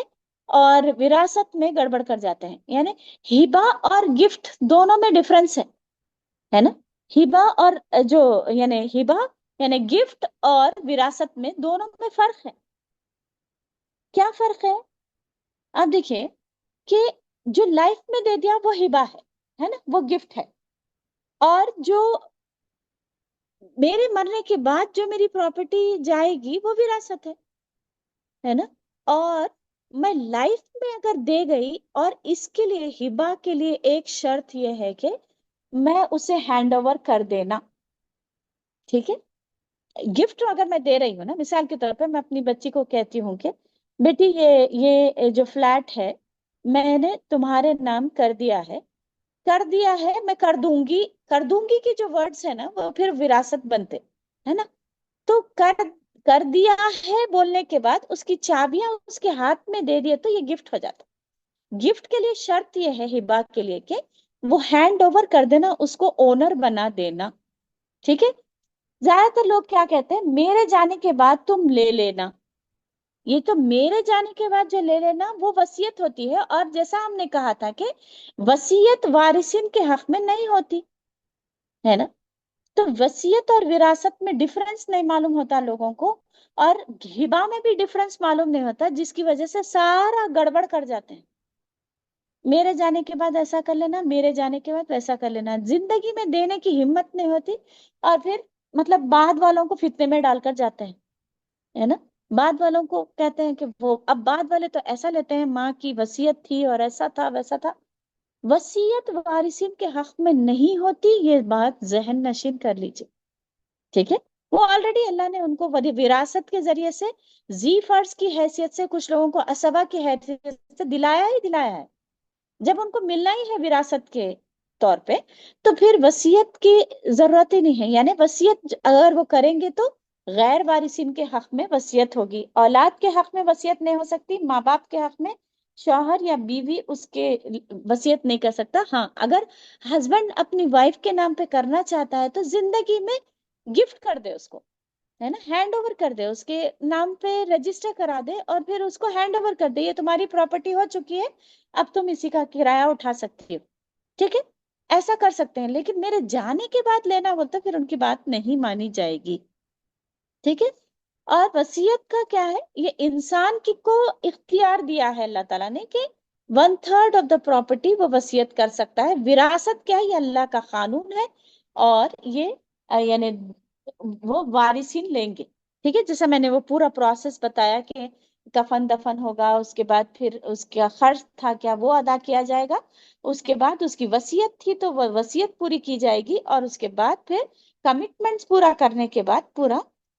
اور وراثت میں گڑبڑ کر جاتے ہیں. یعنی ہبا اور گفٹ دونوں میں ڈفرنس ہے نا. ہبا اور جو یعنی ہبا یعنی گفٹ اور وراثت میں دونوں میں فرق ہے. کیا فرق ہے؟ آپ دیکھیے کہ جو لائف میں دے دیا وہ ہبا ہے نا، وہ گفٹ ہے. اور جو میرے مرنے کے بعد جو میری پراپرٹی جائے گی وہ وراثت ہے نا. اور میں لائف میں اگر دے گئی، اور اس کے لیے ہبا کے لیے ایک شرط یہ ہے کہ میں اسے ہینڈ اوور کر دینا. ٹھیک ہے. گفٹ اگر میں دے رہی ہوں نا، مثال کے طور پہ میں اپنی بچی کو کہتی ہوں کہ بیٹی یہ جو فلیٹ ہے میں نے تمہارے نام کر دیا ہے میں کر دوں گی کی جو ورڈز ہے نا وہ پھر وراثت بنتے ہے نا. تو کر دیا ہے بولنے کے بعد اس کی چابیاں اس کے ہاتھ میں دے دیے تو یہ گفٹ ہو جاتا. گفٹ کے لیے شرط یہ ہے ہبا کے لیے کہ وہ ہینڈ اوور کر دینا، اس کو اونر بنا دینا. ٹھیک ہے. زیادہ تر لوگ کیا کہتے ہیں، میرے جانے کے بعد تم لے لینا. یہ تو میرے جانے کے بعد جو لے لینا وہ وصیت ہوتی ہے، اور جیسا ہم نے کہا تھا کہ وصیت وارثین کے حق میں نہیں ہوتی ہے نا. تو وصیت اور وراثت میں ڈفرنس نہیں معلوم ہوتا لوگوں کو، اور ہبا میں بھی ڈفرنس معلوم نہیں ہوتا، جس کی وجہ سے سارا گڑبڑ کر جاتے ہیں. میرے جانے کے بعد ایسا کر لینا، میرے جانے کے بعد ویسا کر لینا، زندگی میں دینے کی ہمت نہیں ہوتی، اور پھر مطلب بعد والوں کو فتنے میں ڈال کر جاتے ہیں ہے نا. بعد والوں کو کہتے ہیں کہ وہ اب بعد والے تو ایسا لیتے ہیں ماں کی وصیت تھی اور ایسا تھا ویسا تھا. وصیت وارثین کے حق میں نہیں ہوتی، یہ بات ذہن نشین کر لیجیے. ٹھیک ہے. وہ آلریڈی اللہ نے ان کو وراثت کے ذریعے سے زی فرض کی حیثیت سے کچھ لوگوں کو اسبا کی حیثیت سے دلایا ہے. جب ان کو ملنا ہی ہے وراثت کے طور پہ تو پھر وصیت کی ضرورت ہی نہیں ہے. یعنی وصیت اگر وہ کریں گے تو غیر وارثین کے حق میں وصیت ہوگی. اولاد کے حق میں وصیت نہیں ہو سکتی، ماں باپ کے حق میں شوہر یا بیوی اس کے وصیت نہیں کر سکتا. ہاں اگر ہسبینڈ اپنی وائف کے نام پہ کرنا چاہتا ہے تو زندگی میں گفٹ کر دے اس کو ہے نا، ہینڈ اوور کر دے، اس کے نام پہ رجسٹر کرا دے اور پھر اس کو ہینڈ اوور کر دے، یہ تمہاری پراپرٹی ہو چکی ہے، اب تم اسی کا کرایہ اٹھا سکتی ہو. ٹھیک ہے. ایسا کر سکتے ہیں، لیکن میرے جانے کے بعد لینا ہوتا پھر ان کی بات نہیں مانی جائے گی. ٹھیک ہے. اور وصیت کا کیا ہے، یہ انسان کی کو اختیار دیا ہے اللہ تعالیٰ نے کہ 1/3 آف دا پراپرٹی وہ وصیت کر سکتا ہے. وراثت کیا ہے، یہ اللہ کا قانون ہے، اور یہ یعنی وہ وارثین لیں گے. ٹھیک ہے. جیسا میں نے وہ پورا پروسیس بتایا کہ کفن دفن ہوگا، اس کے بعد پھر اس کا خرچ تھا کیا وہ ادا کیا جائے گا، اس کے بعد اس کی وصیت تھی تو وہ وصیت پوری کی جائے گی، اور اس کے بعد پھر کمٹمنٹس پورا کرنے کے بعد پورا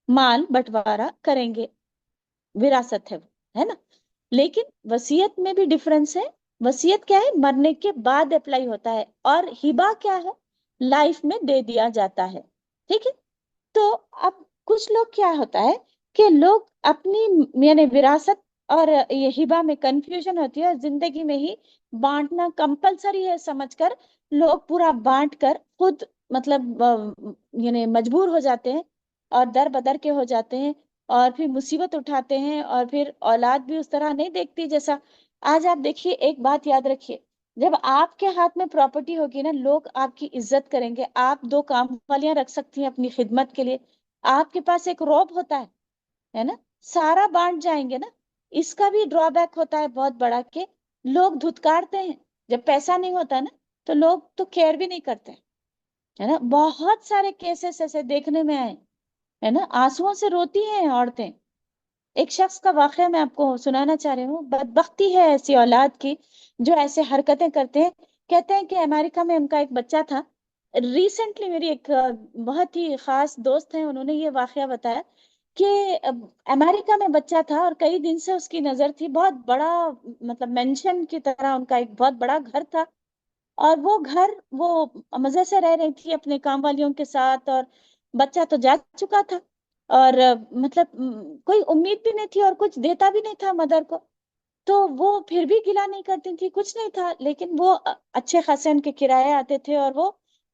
مال بٹوارا کریں گے. وراثت ہے نا. لیکن وصیت میں بھی ڈفرنس ہے. وصیت کیا ہے، مرنے کے بعد اپلائی ہوتا ہے، اور ہبا کیا ہے، لائف میں دے دیا جاتا ہے. ٹھیک ہے. تو اب کچھ لوگ کیا ہوتا ہے کہ لوگ اپنی یعنی وراثت اور یہ ہبا میں کنفیوژن ہوتی ہے، اور زندگی میں ہی بانٹنا کمپلسری ہے سمجھ کر لوگ پورا بانٹ کر خود مطلب یعنی مجبور ہو جاتے ہیں اور در بدر کے ہو جاتے ہیں، اور پھر مصیبت اٹھاتے ہیں، اور پھر اولاد بھی اس طرح نہیں دیکھتی جیسا. آج آپ دیکھیے، ایک بات یاد رکھیے، جب آپ کے ہاتھ میں پراپرٹی ہوگی نا، لوگ آپ کی عزت کریں گے. آپ 2 کام والیاں رکھ سکتی ہیں اپنی خدمت کے لیے. آپ کے پاس ایک روب ہوتا ہے نا، سارا بانٹ جائیں گے نا. اس کا بھی ڈرا بیک ہوتا ہے بہت بڑا کہ لوگ دھتکارتے ہیں. جب پیسہ نہیں ہوتا نا تو لوگ تو کیئر بھی نہیں کرتے ہے نا. بہت سارے کیسز ایسے دیکھنے میں آئے ہے نا، آنسوؤں سے روتی ہیں عورتیں. ایک شخص کا واقعہ میں آپ کو سنانا چاہ رہی ہوں. بدبختی ہے ایسی اولاد کی جو ایسے حرکتیں کرتے ہیں. کہتے ہیں کہ امریکہ میں ان کا ایک بچہ تھا. ریسنٹلی میری ایک بہت ہی خاص دوست ہیں، انہوں نے یہ واقعہ بتایا کہ امریکہ میں بچہ تھا اور کئی دن سے اس کی نظر تھی. بہت بڑا مطلب مینشن کی طرح ان کا ایک بہت بڑا گھر تھا، اور وہ گھر وہ مزے سے رہ رہی تھی اپنے کام والیوں کے ساتھ، اور بچہ تو جا چکا تھا، اور مطلب کوئی امید بھی نہیں تھی اور کچھ دیتا بھی نہیں تھا مدر کو. تو وہ پھر بھی گلا نہیں کرتی تھی، کچھ نہیں تھا، لیکن وہ اچھے خاصے ان کے کرایہ آتے تھے، اور وہ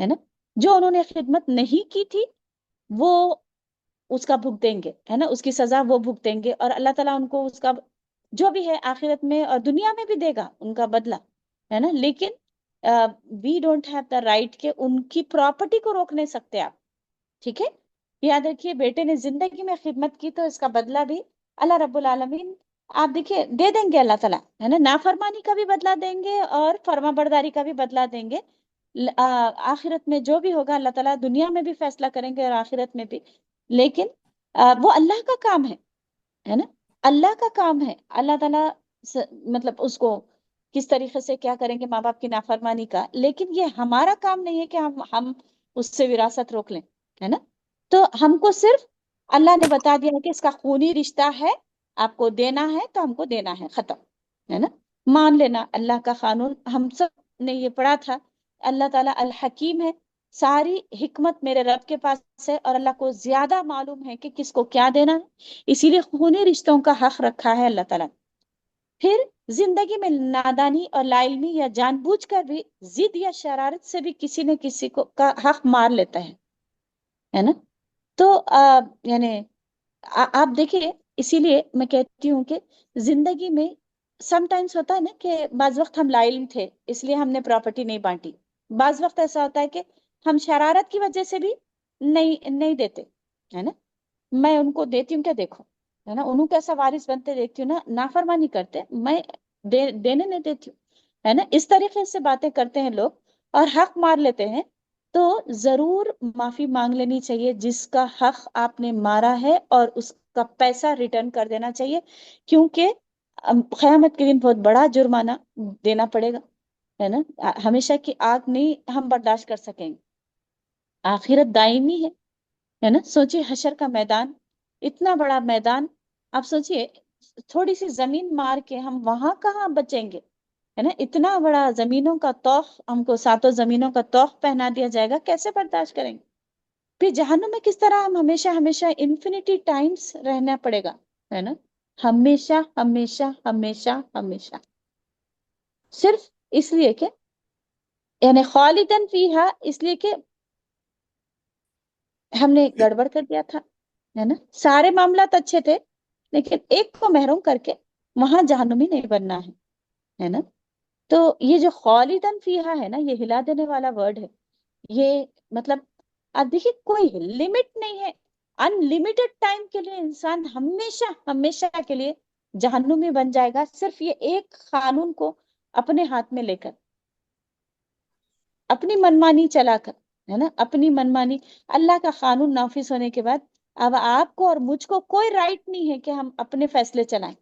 ہے نا. جو انہوں نے خدمت نہیں کی تھی وہ اس کا بھگتیں گے، ہے نا، اس کی سزا وہ بھگتیں گے، اور اللہ تعالیٰ ان کو اس کا جو بھی ہے آخرت میں اور دنیا میں بھی دے گا ان کا بدلہ، ہے نا. لیکن we don't have the right کہ ان کی پراپرٹی کو روک نہیں سکتے آپ. ٹھیک ہے، یاد رکھیے بیٹے نے زندگی میں خدمت کی تو اس کا بدلہ بھی اللہ رب العالمین آپ دیکھیے دے دیں گے. اللہ تعالیٰ ہے نا نافرمانی کا بھی بدلہ دیں گے اور فرما برداری کا بھی بدلہ دیں گے. آخرت میں جو بھی ہوگا اللہ تعالیٰ دنیا میں بھی فیصلہ کریں گے اور آخرت میں بھی. لیکن وہ اللہ کا کام ہے نا، اللہ کا کام ہے. اللہ تعالیٰ مطلب اس کو کس طریقے سے کیا کریں گے ماں باپ کی نافرمانی کا، لیکن یہ ہمارا کام نہیں ہے کہ ہم اس سے وراثت روک لیں، ہے نا. تو ہم کو صرف اللہ نے بتا دیا ہے کہ اس کا خونی رشتہ ہے، آپ کو دینا ہے تو ہم کو دینا ہے، ختم، ہے نا. مان لینا اللہ کا قانون. ہم سب نے یہ پڑھا تھا اللہ تعالیٰ الحکیم ہے، ساری حکمت میرے رب کے پاس ہے اور اللہ کو زیادہ معلوم ہے کہ کس کو کیا دینا ہے، اسی لیے خونی رشتوں کا حق رکھا ہے اللہ تعالیٰ. پھر زندگی میں نادانی اور لا علمی یا جان بوجھ کر بھی ضد یا شرارت سے بھی کسی نہ کسی کو کا حق مار لیتا ہے نا. تو یعنی آپ دیکھیے، اسی لیے میں کہتی ہوں کہ زندگی میں سم ٹائمز ہوتا ہے نا کہ بعض وقت ہم لا علم تھے اس لیے ہم نے پراپرٹی نہیں بانٹی. بعض وقت ایسا ہوتا ہے کہ ہم شرارت کی وجہ سے بھی نہیں دیتے، ہے نا. میں ان کو دیتی ہوں، کیا دیکھو، ہے نا، انہوں کیسا وارث بنتے دیکھتی ہوں نا، نافرمانی کرتے میں دینے نہیں دیتی ہوں، ہے نا. اس طریقے سے باتیں کرتے ہیں لوگ اور حق مار لیتے ہیں. تو ضرور معافی مانگ لینی چاہیے جس کا حق آپ نے مارا ہے، اور اس کا پیسہ ریٹرن کر دینا چاہیے، کیونکہ قیامت کے دن بہت بڑا جرمانہ دینا پڑے گا، ہے نا. ہمیشہ کی آگ نہیں ہم برداشت کر سکیں گے، آخرت دائمی ہے نا. سوچیے حشر کا میدان، اتنا بڑا میدان، آپ سوچیے تھوڑی سی زمین مار کے ہم وہاں کہاں بچیں گے، ہے نا. اتنا بڑا زمینوں کا توق، ہم کو 7 زمینوں کا توق پہنا دیا جائے گا، کیسے برداشت کریں گے. پھر جہنم میں کس طرح ہم ہمیشہ ہمیشہ انفینٹی ٹائمز رہنا پڑے گا، ہے نا. ہمیشہ ہمیشہ ہمیشہ ہمیشہ، صرف اس لیے کہ یعنی خالدن فیہا، اس لیے کہ ہم نے گڑبڑ کر دیا تھا، ہے نا. سارے معاملات اچھے تھے لیکن ایک کو محروم کر کے وہاں جہنمی نہیں بننا ہے نا. تو یہ جو خالدن فیہا ہے نا، یہ ہلا دینے والا ورڈ ہے. یہ مطلب آپ دیکھیے کوئی لمٹ نہیں ہے، ان لمیٹڈ ٹائم کے لیے انسان ہمیشہ ہمیشہ کے لیے جہنمی بن جائے گا، صرف یہ ایک قانون کو اپنے ہاتھ میں لے کر، اپنی منمانی چلا کر، ہے نا. اپنی منمانی، اللہ کا قانون نافذ ہونے کے بعد اب آپ کو اور مجھ کو کوئی رائٹ نہیں ہے کہ ہم اپنے فیصلے چلائیں.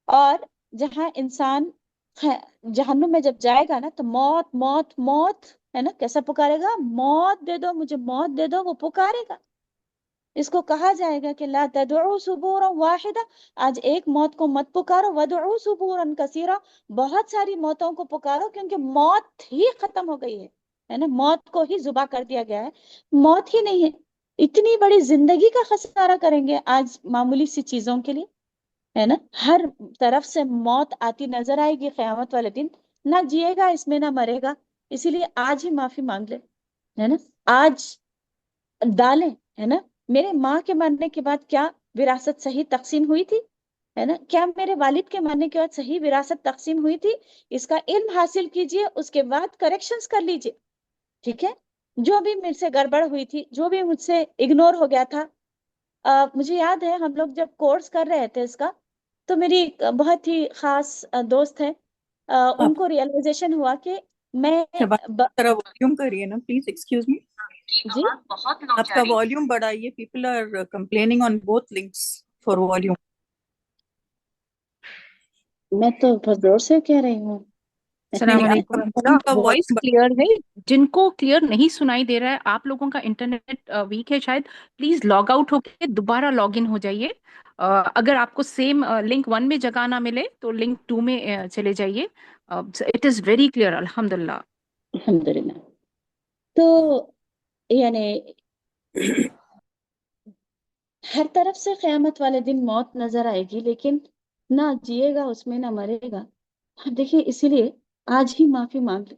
اور جہاں انسان جہنم میں جب جائے گا نا تو موت موت موت، ہے نا، کیسا پکارے گا، موت دے دو مجھے، موت دے دو، وہ پکارے گا. اس کو کہا جائے گا کہ لا تدعو ثبورا واحدہ، آج ایک موت کو مت پکارو، ودعو ثبورا کثیرا، بہت ساری موتوں کو پکارو، کیونکہ موت ہی ختم ہو گئی ہے نا. موت کو ہی ذبح کر دیا گیا ہے، موت ہی نہیں ہے. اتنی بڑی زندگی کا خسارہ کریں گے آج معمولی سی چیزوں کے لیے، ہے نا. ہر طرف سے موت آتی نظر آئے گی قیامت والے دن، نہ جیے گا اس میں نہ مرے گا. اسی لیے آج ہی معافی مانگ لے، ہے نا. آج ڈالیں، ہے نا. میرے ماں کے مرنے کے بعد کیا وراثت صحیح تقسیم ہوئی تھی، ہے نا. کیا میرے والد کے مرنے کے بعد صحیح وراثت تقسیم ہوئی تھی، اس کا علم حاصل کیجئے، اس کے بعد کریکشنز کر لیجئے. ٹھیک ہے، جو بھی مجھ سے گڑبڑ ہوئی تھی، جو بھی مجھ سے اگنور ہو گیا تھا، مجھے یاد ہے ہم لوگ جب کورس کر رہے تھے اس کا، تو میری بہت ہی خاص دوست ہے، ان آپ کو ریئلائزیشن ہوا کہ میں ذرا والیوم کریے نا پلیز، ایکسکیوز می. جی آپ کا والیوم بڑھائیے، people are complaining on both links for volume. میں تو بہت زور سے کہہ رہی ہوں. السلام علیکم ورحمۃ اللہ. وائس volume کلیئر ہے؟ جن کو کلیئر نہیں سنائی دے رہا ہے، آپ لوگوں کا انٹرنیٹ ویک ہے شاید، پلیز لاگ آؤٹ ہو کے دوبارہ لاگ ان ہو جائیے. اگر آپ کو سیم لنک 1 میں جگہ نہ ملے تو لنک 2 میں چلے جائیے. اٹ از ویری کلیئر الحمد للہ. الحمدللہ. تو یعنی ہر طرف سے قیامت والے دن موت نظر آئے گی، لیکن نہ جیے گا اس میں نہ مرے گا. دیکھیے اسی لیے آج ہی معافی مانگ لیں،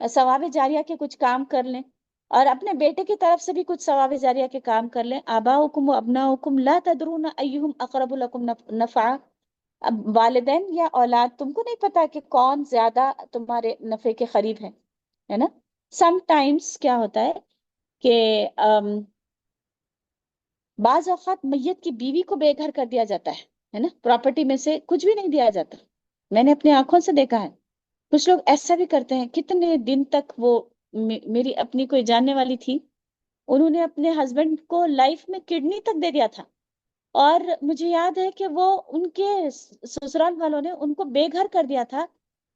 ثواب جاریہ کے کچھ کام کر لیں، اور اپنے بیٹے کی طرف سے بھی کچھ ثواب جاریہ کے کام کر لیں. آباؤکم و ابناؤکم لا تدرون ایہم اقرب لکم نفعا. اب والدین یا اولاد، تم کو نہیں پتا کہ کون زیادہ تمہارے نفع کے قریب ہے نا. سم ٹائمز کیا ہوتا ہے کہ بعض اوقات میت کی بیوی کو بے گھر کر دیا جاتا ہے نا، پراپرٹی میں سے کچھ بھی نہیں دیا جاتا. میں نے اپنی آنکھوں سے دیکھا ہے. کچھ لوگ ایسا بھی کرتے ہیں، کتنے دن تک وہ میری اپنی کوئی جاننے والی تھی، انہوں نے اپنے ہسبینڈ کو لائف میں کڈنی تک دے دیا تھا، اور مجھے یاد ہے کہ وہ ان کے سسرال والوں نے ان کو بے گھر کر دیا تھا،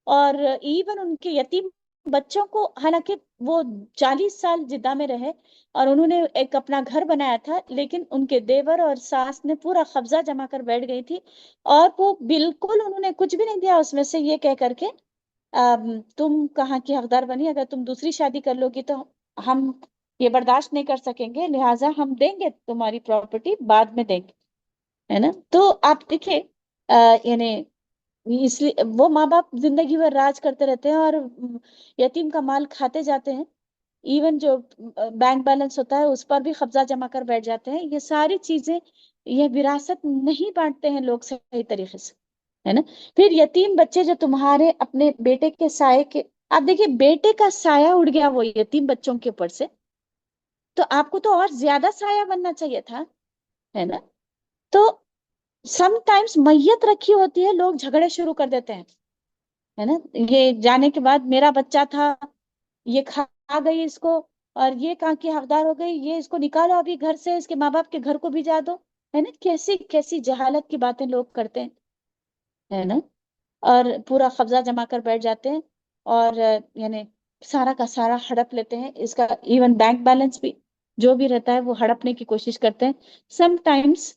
اور ایون ان کے یتیم بچوں کو، حالانکہ وہ 40 سال جدہ میں رہے اور انہوں نے ایک اپنا گھر بنایا تھا، لیکن ان کے دیور اور ساس نے پورا قبضہ جما کر بیٹھ گئی تھی، اور وہ بالکل انہوں نے کچھ بھی نہیں دیا اس میں سے، یہ کہہ کر کے تم کہاں کی حقدار بنی، اگر تم دوسری شادی کر لو گی تو ہم یہ برداشت نہیں کر سکیں گے، لہٰذا ہم دیں گے تمہاری پراپرٹی بعد میں دیں گے، ہے نا. تو آپ دیکھیں یعنی اس لیے وہ ماں باپ زندگی بھر راج کرتے رہتے ہیں اور یتیم کا مال کھاتے جاتے ہیں، ایون جو بینک بیلنس ہوتا ہے اس پر بھی قبضہ جما کر بیٹھ جاتے ہیں. یہ ساری چیزیں، یہ وراثت نہیں بانٹتے ہیں لوگ صحیح طریقے سے، ہے نا. پھر یتیم بچے جو تمہارے اپنے بیٹے کے سائے کے، آپ دیکھیے بیٹے کا سایہ اڑ گیا وہ یتیم بچوں کے اوپر سے، تو آپ کو تو اور زیادہ سایہ بننا چاہیے تھا، ہے نا. تو سم ٹائمز میت رکھی ہوتی ہے، لوگ جھگڑے شروع کر دیتے ہیں، ہے نا. یہ جانے کے بعد میرا بچہ تھا، یہ کھا گئی اس کو، اور یہ کہاں کی حقدار ہو گئی، یہ اس کو نکالو ابھی گھر سے، اس کے ماں باپ کے گھر کو بھی جا دو، ہے نا. کیسی کیسی جہالت کی باتیں لوگ کرتے ہیں، ہے نا. اور پورا قبضہ جما کر بیٹھ جاتے ہیں، اور یعنی سارا کا سارا ہڑپ لیتے ہیں، اس کا ایون بینک بیلنس بھی جو بھی رہتا ہے وہ ہڑپنے کی کوشش کرتے ہیں. سم ٹائمز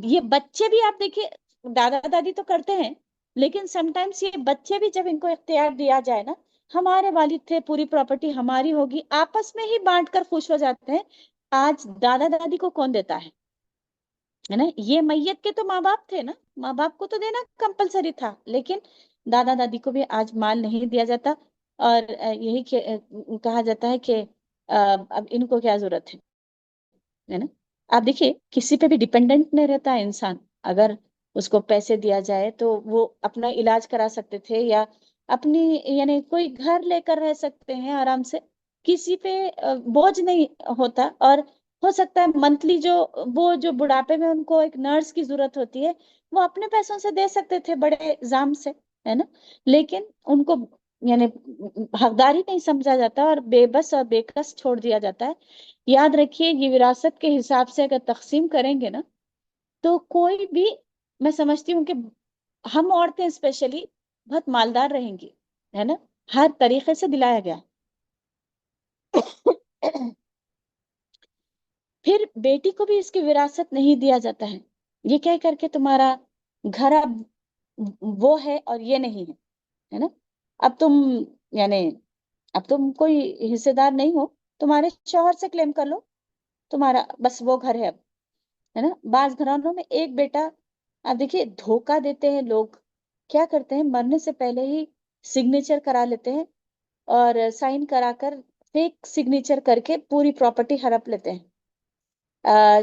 یہ بچے بھی آپ دیکھیے، دادا دادی تو کرتے ہیں، لیکن سم ٹائمز یہ بچے بھی جب ان کو اختیار دیا جائے نا، ہمارے والد تھے، پوری پراپرٹی ہماری ہوگی، آپس میں ہی بانٹ کر خوش ہو جاتے ہیں. آج دادا دادی کو کون دیتا ہے نا. یہ میت کے تو ماں باپ تھے نا، ماں باپ کو تو دینا کمپلسری تھا، لیکن دادا دادی کو بھی آج مال نہیں دیا جاتا، اور یہی کہا جاتا ہے کہ اب ان کو کیا ضرورت ہے نا. آپ دیکھیے کسی پہ بھی ڈیپینڈنٹ نہیں رہتا ہے انسان، اگر اس کو پیسے دیا جائے تو وہ اپنا علاج کرا سکتے تھے، یا اپنی یعنی کوئی گھر لے کر رہ سکتے ہیں آرام سے، کسی پہ بوجھ نہیں ہوتا. اور ہو سکتا ہے منتھلی وہ جو بڑھاپے میں ان کو ایک نرس کی ضرورت ہوتی ہے، وہ اپنے پیسوں سے دے سکتے تھے بڑے زام سے، ہے نا. لیکن ان کو یعنی حقداری نہیں سمجھا جاتا، اور بے بس اور بے کس چھوڑ دیا جاتا ہے. یاد رکھیے یہ وراثت کے حساب سے اگر تقسیم کریں گے نا، تو کوئی بھی، میں سمجھتی ہوں کہ ہم عورتیں اسپیشلی بہت مالدار رہیں گی، ہے نا، ہر طریقے سے دلایا گیا. پھر بیٹی کو بھی اس کی وراثت نہیں دیا جاتا ہے، یہ کہہ کر کے تمہارا گھر اب وہ ہے اور یہ نہیں ہے نا. اب تم یعنی اب تم کوئی حصے دار نہیں ہو، تمہارے شوہر سے کلیم کر لو، تمہارا بس وہ گھر ہے اب، ہے نا. بعض گھرانوں میں ایک بیٹا، اب دیکھیے دھوکہ دیتے ہیں لوگ، کیا کرتے ہیں مرنے سے پہلے ہی سگنیچر کرا لیتے ہیں، اور سائن کرا کر فیک سگنیچر کر کے پوری پراپرٹی ہڑپ لیتے ہیں.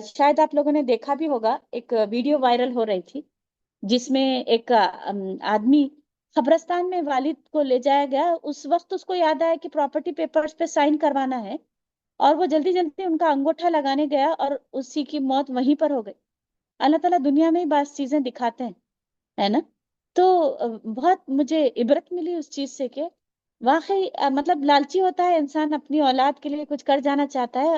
شاید آپ لوگوں نے دیکھا بھی ہوگا، ایک ویڈیو وائرل ہو رہی تھی جس میں ایک آدمی قبرستان میں والد کو لے جایا گیا، اس وقت اس کو یاد آیا کہ پراپرٹی پیپرز پہ سائن کروانا ہے، اور وہ جلدی جلدی ان کا انگوٹھا لگانے گیا اور اسی کی موت وہیں پر ہو گئی. اللہ تعالیٰ دنیا میں ہی بعض چیزیں دکھاتے ہیں، ہے نا. تو بہت مجھے عبرت ملی اس چیز سے کہ واقعی مطلب لالچی ہوتا ہے انسان، اپنی اولاد کے لیے کچھ کر جانا چاہتا ہے،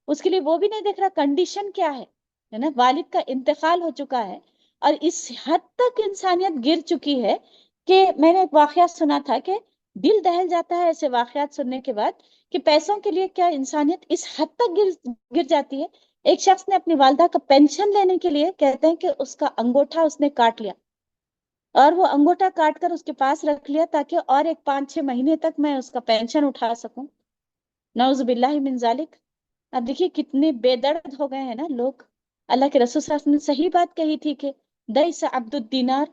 اس کے لیے وہ بھی نہیں دیکھ رہا کنڈیشن کیا ہے نا. والد کا انتقال ہو چکا ہے، اور اس حد تک انسانیت گر چکی ہے کہ میں نے ایک واقعہ سنا تھا کہ دل دہل جاتا ہے ایسے واقعات سننے کے بعد، کہ پیسوں کے لیے کیا انسانیت اس حد تک گر جاتی ہے. ایک شخص نے اپنی والدہ کا پینشن لینے کے لیے، کہتے ہیں کہ اس کا انگوٹھا اس نے کاٹ لیا، اور وہ انگوٹھا کاٹ کر اس کے پاس رکھ لیا تاکہ اور ایک 5-6 مہینے تک میں اس کا پینشن اٹھا سکوں. نعوذ باللہ من ذالک. اب دیکھیے کتنے بے درد ہو گئے ہیں نا لوگ. اللہ کے رسول صلی اللہ علیہ وسلم نے صحیح بات کہی تھی کہ دیس عبد الدینار،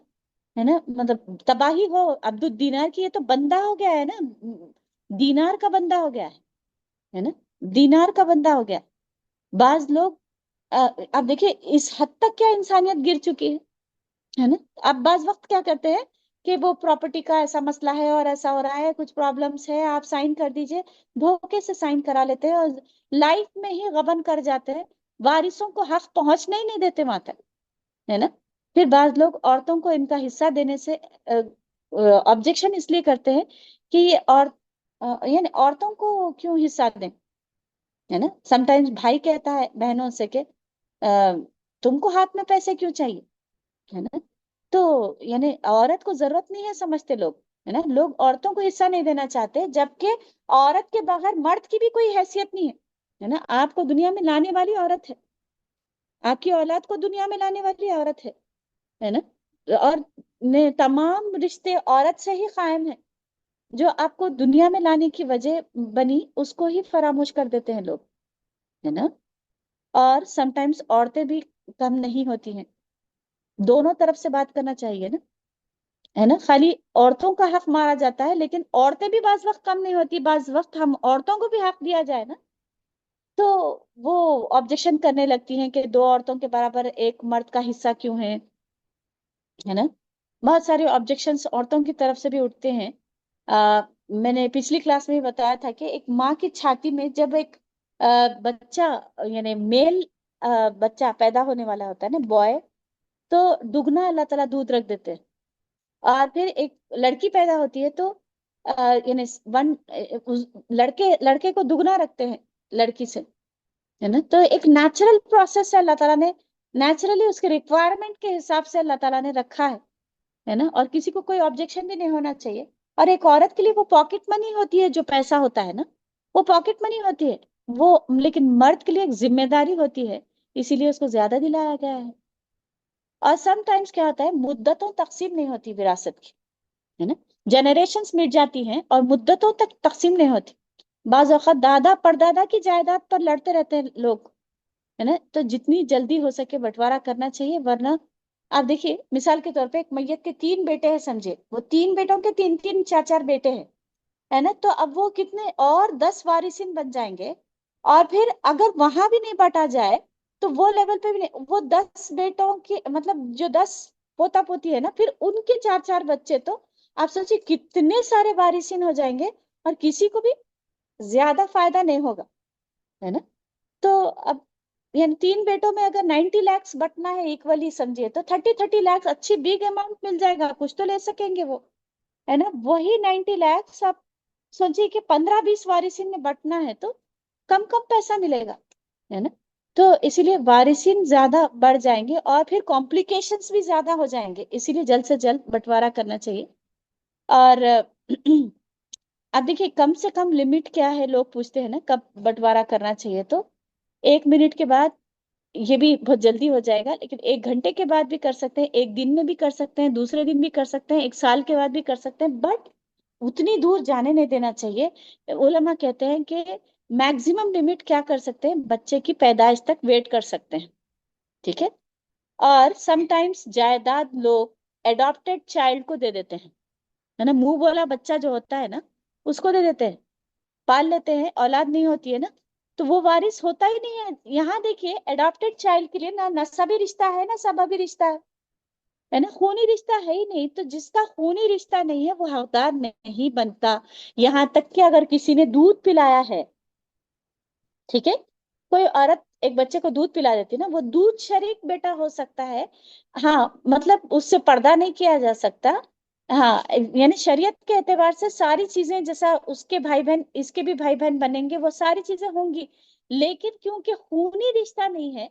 ہے نا، مطلب تباہی ہو عبد الدینار کی، یہ تو بندہ ہو گیا ہے نا، دینار کا بندہ ہو گیا ہے نا، دینار کا بندہ ہو گیا. بعض لوگ اب دیکھیں اس حد تک کیا انسانیت گر چکی ہے نا. اب بعض وقت کیا کرتے ہیں کہ وہ پراپرٹی کا ایسا مسئلہ ہے اور ایسا ہو رہا ہے، کچھ پرابلمس ہے، آپ سائن کر دیجئے، دھوکے سے سائن کرا لیتے ہیں اور لائف میں ہی غبن کر جاتے ہیں، وارثوں کو حق پہنچنے ہی نہیں دیتے وہاں تک ہے نا. پھر بعض لوگ عورتوں کو ان کا حصہ دینے سے آبجیکشن اس لیے کرتے ہیں کہ یہ یعنی عورتوں کو کیوں حصہ دیں ہے نا. سم ٹائمز بھائی کہتا ہے بہنوں سے کہ تم کو ہاتھ میں پیسے کیوں چاہیے ہے نا. تو یعنی عورت کو ضرورت نہیں ہے سمجھتے لوگ ہے نا. لوگ عورتوں کو حصہ نہیں دینا چاہتے، جبکہ عورت کے بغیر مرد کی بھی کوئی حیثیت نہیں ہے نا. آپ کو دنیا میں لانے والی عورت ہے، آپ کی اولاد کو دنیا میں لانے والی عورت ہے نا. اور تمام رشتے عورت سے ہی قائم ہیں. جو آپ کو دنیا میں لانے کی وجہ بنی اس کو ہی فراموش کر دیتے ہیں لوگ ہے نا. اور سم ٹائمز عورتیں بھی کم نہیں ہوتی ہیں، دونوں طرف سے بات کرنا چاہیے نا ہے نا. خالی عورتوں کا حق مارا جاتا ہے، لیکن عورتیں بھی بعض وقت کم نہیں ہوتی. بعض وقت ہم عورتوں کو بھی حق دیا جائے نا تو وہ آبجیکشن کرنے لگتی ہیں کہ دو عورتوں کے برابر ایک مرد کا حصہ کیوں ہے نا. بہت سارے آبجیکشنس عورتوں کی طرف سے بھی اٹھتے ہیں. میں نے پچھلی کلاس میں بتایا تھا کہ ایک ماں کی چھاتی میں جب ایک بچہ یعنی میل بچہ پیدا ہونے والا ہوتا ہے نا، بوائے، تو دگنا اللہ تعالیٰ دودھ رکھ دیتے ہیں. اور پھر ایک لڑکی پیدا ہوتی ہے تو یعنی لڑکے کو دگنا رکھتے ہیں لڑکی سے ہے نا. تو ایک نیچرل پروسیس ہے، اللہ تعالیٰ نے نیچرلی اس کے ریکوائرمنٹ کے حساب سے اللہ تعالیٰ نے رکھا ہے نا. اور کسی کو کوئی آبجیکشن بھی نہیں ہونا چاہیے. اور ایک عورت کے لیے وہ پاکٹ منی ہوتی ہے، جو پیسہ ہوتا ہے نا وہ پاکٹ منی ہوتی ہے وہ، لیکن مرد کے لیے ایک ذمہ داری ہوتی ہے، اسی لیے اس کو زیادہ دلایا گیا ہے. اور سم ٹائمز کیا ہوتا ہے، مدتوں تقسیم نہیں ہوتی وراثت کی ہے نا. جنریشنز مٹ جاتی ہیں اور مدتوں تک تقسیم نہیں ہوتی. بعض اوقات دادا پردادا کی جائیداد پر لڑتے رہتے ہیں لوگ ہے نا. تو جتنی جلدی ہو سکے بٹوارا کرنا چاہیے، ورنہ آپ دیکھیے مثال کے طور پہ ایک میت کے 3 بیٹے ہیں سمجھے، وہ 3 بیٹوں کے 3 4 بیٹے ہیں ہے نا. تو اب وہ کتنے اور 10 وارثین بن جائیں گے. اور پھر اگر وہاں بھی نہیں بٹا جائے تو وہ لیول پہ بھی نہیں، وہ 10 بیٹوں کی مطلب جو 10 پوتا پوتی ہے نا، پھر ان کے 4 بچے، تو آپ سوچیے کتنے سارے وارثین ہو جائیں گے اور کسی کو بھی زیادہ فائدہ نہیں ہوگا ہے نا. تو اب یعنی 3 بیٹوں میں اگر 90 lakhs بٹنا ہے ایکولی سمجھیے، تو 30 lakhs اچھی بگ اماؤنٹ مل جائے گا، کچھ تو لے سکیں گے وہ ہے نا. وہی 90 lakhs آپ سوچیے کہ 15-20 وارثین میں بٹنا ہے تو کم پیسہ ملے گا ہے نا. تو اسی لیے وارثین زیادہ بڑھ جائیں گے اور پھر کمپلیکیشنز بھی زیادہ ہو جائیں گے، اسی لیے جلد سے جلد بٹوارا کرنا چاہیے. اور اب دیکھیے کم سے کم لمٹ کیا ہے، لوگ پوچھتے ہیں نا کب بٹوارا کرنا چاہیے. تو 1 منٹ کے بعد یہ بھی بہت جلدی ہو جائے گا، لیکن 1 گھنٹے کے بعد بھی کر سکتے ہیں، 1 دن میں بھی کر سکتے ہیں، دوسرے دن بھی کر سکتے ہیں، 1 سال کے بعد بھی کر سکتے ہیں، بٹ اتنی دور جانے نہیں دینا چاہیے. علماء کہتے ہیں کہ میکزیمم لمٹ کیا کر سکتے ہیں، بچے کی پیدائش تک ویٹ کر سکتے ہیں ٹھیک ہے. اور سم ٹائمز جائیداد لوگ اڈاپٹیڈ چائلڈ کو دے دیتے ہیں ہے نا. منہ بولا بچہ جو ہوتا ہے نا اس کو دے دیتے ہیں، پال لیتے ہیں، اولاد نہیں ہوتی ہے نا تو وہ وارث ہوتا ہی نہیں ہے. یہاں دیکھیے اڈاپٹیڈ چائلڈ کے لیے نہ نسبی رشتہ ہے نہ سببی رشتہ ہے نا، خونی رشتہ ہے ہی نہیں. تو جس کا خونی رشتہ نہیں ہے وہ حقدار نہیں بنتا. یہاں تک کہ اگر کسی نے دودھ پلایا ہے ٹھیک ہے، کوئی عورت ایک بچے کو دودھ پلا دیتی ہے نا، وہ دودھ شریک بیٹا ہو سکتا ہے، ہاں مطلب اس سے پردہ نہیں کیا جا سکتا. ہاں یعنی شریعت کے اعتبار سے ساری چیزیں جیسا اس کے بھائی بہن اس کے بھی بھائی بہن بنیں گے وہ ساری چیزیں ہوں گی، لیکن کیونکہ خونی رشتہ نہیں ہے،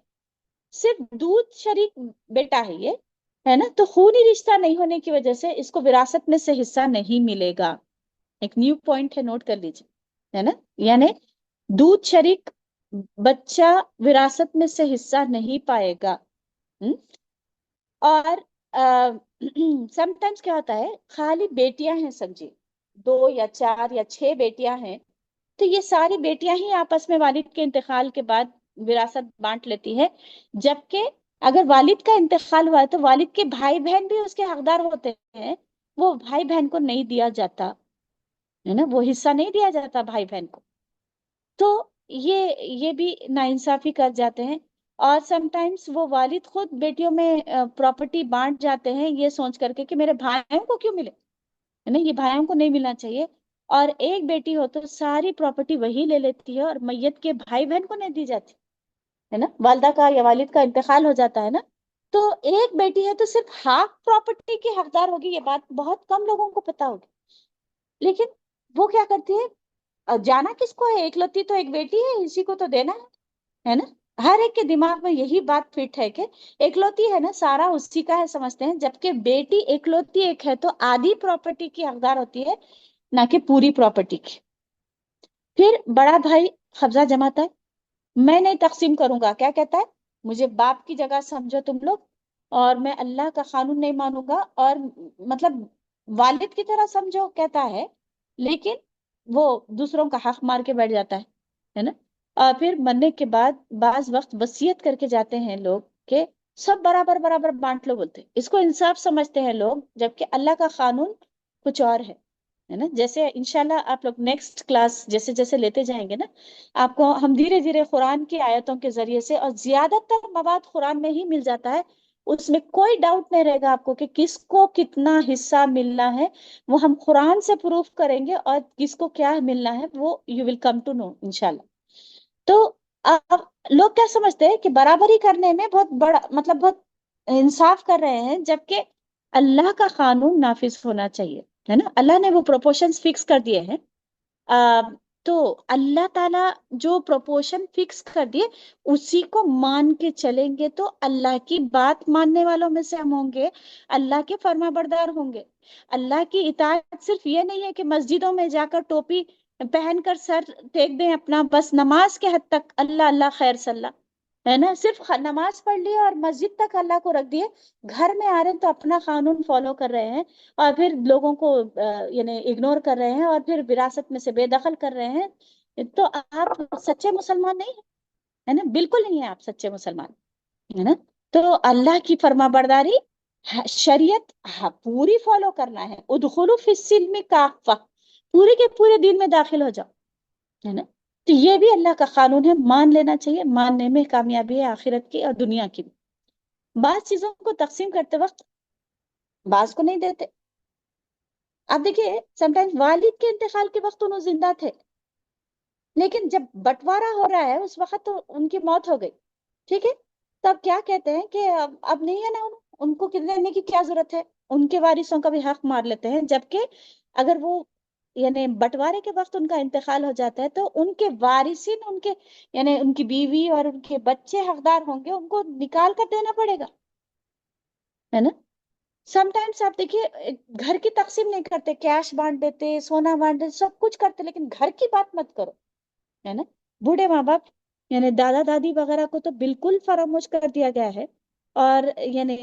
صرف دودھ شریک بیٹا ہے یہ ہے نا، تو خونی رشتہ نہیں ہونے کی وجہ سے اس کو وراثت میں سے حصہ نہیں ملے گا. ایک نیو پوائنٹ ہے، نوٹ کر لیجیے ہے نا. یعنی دودھ شریک بچہ وراثت میں سے حصہ نہیں پائے گا. اور سم ٹائمز کیا ہوتا ہے، خالی بیٹیاں ہیں سمجھے، 2 یا 4 یا 6 بیٹیاں ہیں، تو یہ ساری بیٹیاں ہی آپس میں والد کے انتقال کے بعد وراثت بانٹ لیتی ہے. جبکہ اگر والد کا انتقال ہوا ہے تو والد کے بھائی بہن بھی اس کے حقدار ہوتے ہیں، وہ بھائی بہن کو نہیں دیا جاتا ہے نا, وہ حصہ نہیں دیا جاتا بھائی بہن کو. تو یہ بھی ناانصافی کر جاتے ہیں. اور سم ٹائمس وہ والد خود بیٹیوں میں پراپرٹی بانٹ جاتے ہیں یہ سوچ کر کے کہ میرے بھائیوں کو کیوں ملے, ہے نا, یہ بھائیوں کو نہیں ملنا چاہیے. اور ایک بیٹی ہو تو ساری پراپرٹی وہی لے لیتی ہے اور میت کے بھائی بہن کو نہیں دی جاتی, ہے نا, والدہ کا یا والد کا انتقال ہو جاتا ہے نا, تو ایک بیٹی ہے تو صرف ہاف پراپرٹی کی حقدار ہوگی. یہ بات بہت کم لوگوں کو پتا ہوگی, لیکن وہ کیا کرتی ہے, جانا کس کو ہے, ایکلوتی تو ایک بیٹی ہے, اسی کو تو دینا ہے نا. ہر ایک کے دماغ میں یہی بات فٹ ہے کہ ایکلوتی ہے نا, سارا اسی کا ہے سمجھتے ہیں, جبکہ بیٹی ایکلوتی ایک ہے تو آدھی پراپرٹی کی حقدار ہوتی ہے نہ کہ پوری پراپرٹی کی. پھر بڑا بھائی قبضہ جماتا ہے, میں نہیں تقسیم کروں گا, کیا کہتا ہے, مجھے باپ کی جگہ سمجھو تم لوگ, اور میں اللہ کا قانون نہیں مانوں گا, اور مطلب والد کی طرح سمجھو کہتا ہے, لیکن وہ دوسروں کا حق مار کے بیٹھ جاتا ہے نا. اور پھر مرنے کے بعد بعض وقت وصیت کر کے جاتے ہیں لوگ کہ سب برابر برابر بانٹ لو, بولتے اس کو انصاف سمجھتے ہیں لوگ, جبکہ اللہ کا قانون کچھ اور ہے نا. جیسے انشاءاللہ آپ لوگ نیکسٹ کلاس جیسے جیسے لیتے جائیں گے نا, آپ کو ہم دھیرے دھیرے قرآن کی آیتوں کے ذریعے سے, اور زیادہ تر مواد قرآن میں ہی مل جاتا ہے, اس میں کوئی ڈاؤٹ نہیں رہے گا آپ کو کہ کس کو کتنا حصہ ملنا ہے, وہ ہم قرآن سے پروف کریں گے, اور کس کو کیا ملنا ہے وہ you will come to know انشاءاللہ. تو اب لوگ کیا سمجھتے ہیں کہ برابری کرنے میں بہت بڑا مطلب بہت انصاف کر رہے ہیں, جبکہ اللہ کا قانون نافذ ہونا چاہیے, ہے نا. اللہ نے وہ پروپورشنز فکس کر دیے ہیں, تو اللہ تعالیٰ جو پروپورشن فکس کر دیے اسی کو مان کے چلیں گے تو اللہ کی بات ماننے والوں میں سے ہم ہوں گے, اللہ کے فرما بردار ہوں گے. اللہ کی اطاعت صرف یہ نہیں ہے کہ مسجدوں میں جا کر ٹوپی پہن کر سر ٹیک دیں اپنا, بس نماز کے حد تک اللہ اللہ خیر صلی اللہ, ہے نا, صرف نماز پڑھ لی اور مسجد تک اللہ کو رکھ دیے, گھر میں آ رہے ہیں تو اپنا قانون فالو کر رہے ہیں, اور پھر لوگوں کو یعنی اگنور کر رہے ہیں, اور پھر وراثت میں سے بے دخل کر رہے ہیں, تو آپ سچے مسلمان نہیں ہیں, ہے نا, بالکل نہیں ہے آپ سچے مسلمان, ہے نا. تو اللہ کی فرما برداری شریعت پوری فالو کرنا ہے, ادخلوا فی السلم کافہ, پورے کے پورے دین میں داخل ہو جاؤ, ہے نا. تو یہ بھی اللہ کا قانون ہے, مان لینا چاہیے, ماننے میں کامیابی ہے آخرت کی اور دنیا کی بھی. بعض چیزوں کو تقسیم کرتے وقت بعض کو نہیں دیتے. آپ دیکھیے سم ٹائمز والد کے انتقال کے وقت انہوں زندہ تھے, لیکن جب بٹوارا ہو رہا ہے اس وقت تو ان کی موت ہو گئی, ٹھیک ہے, تب کیا کہتے ہیں کہ اب نہیں ہے نا, ان کو دینے کی کیا ضرورت ہے, ان کے وارثوں کا بھی حق مار لیتے ہیں, جبکہ اگر وہ یعنی بٹوارے کے وقت ان کا انتقال ہو جاتا ہے تو ان کے وارثین, ان کے یعنی ان کی بیوی اور ان کے بچے حقدار ہوں گے, ان کو نکال کر دینا پڑے گا, ہے نا. سم ٹائمس آپ دیکھیے گھر کی تقسیم نہیں کرتے, کیش بانٹ دیتے, سونا بانٹ دیتے, سب کچھ کرتے, لیکن گھر کی بات مت کرو, ہے نا. بوڑھے ماں باپ یعنی دادا دادی وغیرہ کو تو بالکل فراموش کر دیا گیا ہے, اور یعنی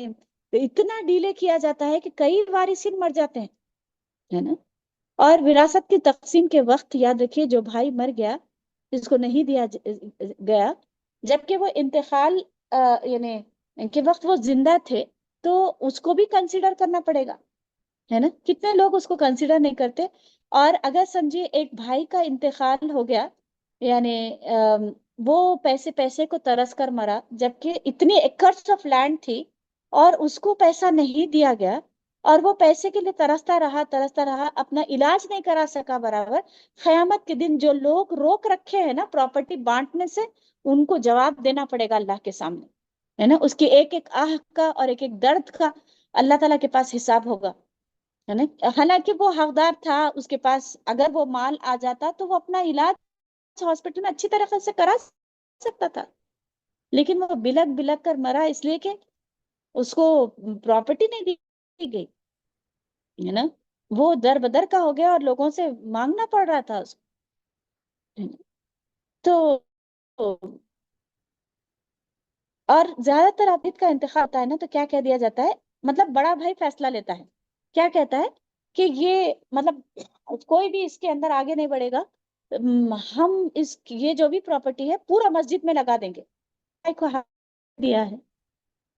اتنا ڈیلے کیا جاتا ہے کہ کئی وارثین مر جاتے ہیں, ہے نا. اور وراثت کی تقسیم کے وقت یاد رکھیے جو بھائی مر گیا جس کو نہیں دیا گیا, جبکہ وہ انتقال یعنی کے وقت وہ زندہ تھے, تو اس کو بھی کنسیڈر کرنا پڑے گا, ہے نا. کتنے لوگ اس کو کنسیڈر نہیں کرتے. اور اگر سمجھیے ایک بھائی کا انتقال ہو گیا, یعنی وہ پیسے کو ترس کر مرا, جبکہ اتنی ایکرز آف لینڈ تھی اور اس کو پیسہ نہیں دیا گیا, اور وہ پیسے کے لیے ترستا رہا, اپنا علاج نہیں کرا سکا برابر. قیامت کے دن جو لوگ روک رکھے ہیں نا پراپرٹی بانٹنے سے, ان کو جواب دینا پڑے گا اللہ کے سامنے, ہے نا. اس کی ایک ایک آہ کا اور ایک ایک درد کا اللہ تعالیٰ کے پاس حساب ہوگا, ہے نا. حالانکہ وہ حقدار تھا, اس کے پاس اگر وہ مال آ جاتا تو وہ اپنا علاج ہاسپٹل میں اچھی طرح سے کرا سکتا تھا, لیکن وہ بلک بلک کر مرا اس لیے کہ اس کو پراپرٹی نہیں دی گئی, ہے نا. وہ در بدر کا ہو گیا اور لوگوں سے مانگنا پڑ رہا تھا اس کو. تو اور زیادہ تر عابد کا انتخاب ہوتا ہے نا, تو کیا کہہ دیا جاتا ہے, مطلب بڑا بھائی فیصلہ لیتا ہے, کیا کہتا ہے کہ یہ مطلب کوئی بھی اس کے اندر آگے نہیں بڑھے گا, ہم یہ جو بھی پراپرٹی ہے پورا مسجد میں لگا دیں گے, کو دیا ہے,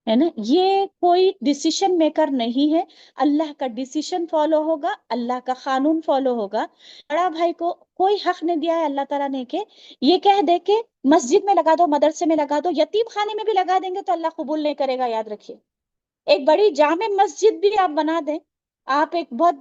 ہے نا. یہ کوئی ڈیسیشن میکر نہیں ہے. اللہ کا ڈیسیشن فالو ہوگا, اللہ کا قانون فالو ہوگا. بڑا بھائی کو کوئی حق نہیں دیا ہے اللہ تعالیٰ نے کہ یہ کہہ دے کہ مسجد میں لگا دو, مدرسے میں لگا دو. یتیم خانے میں بھی لگا دیں گے تو اللہ قبول نہیں کرے گا, یاد رکھیے. ایک بڑی جامع مسجد بھی آپ بنا دیں, آپ ایک بہت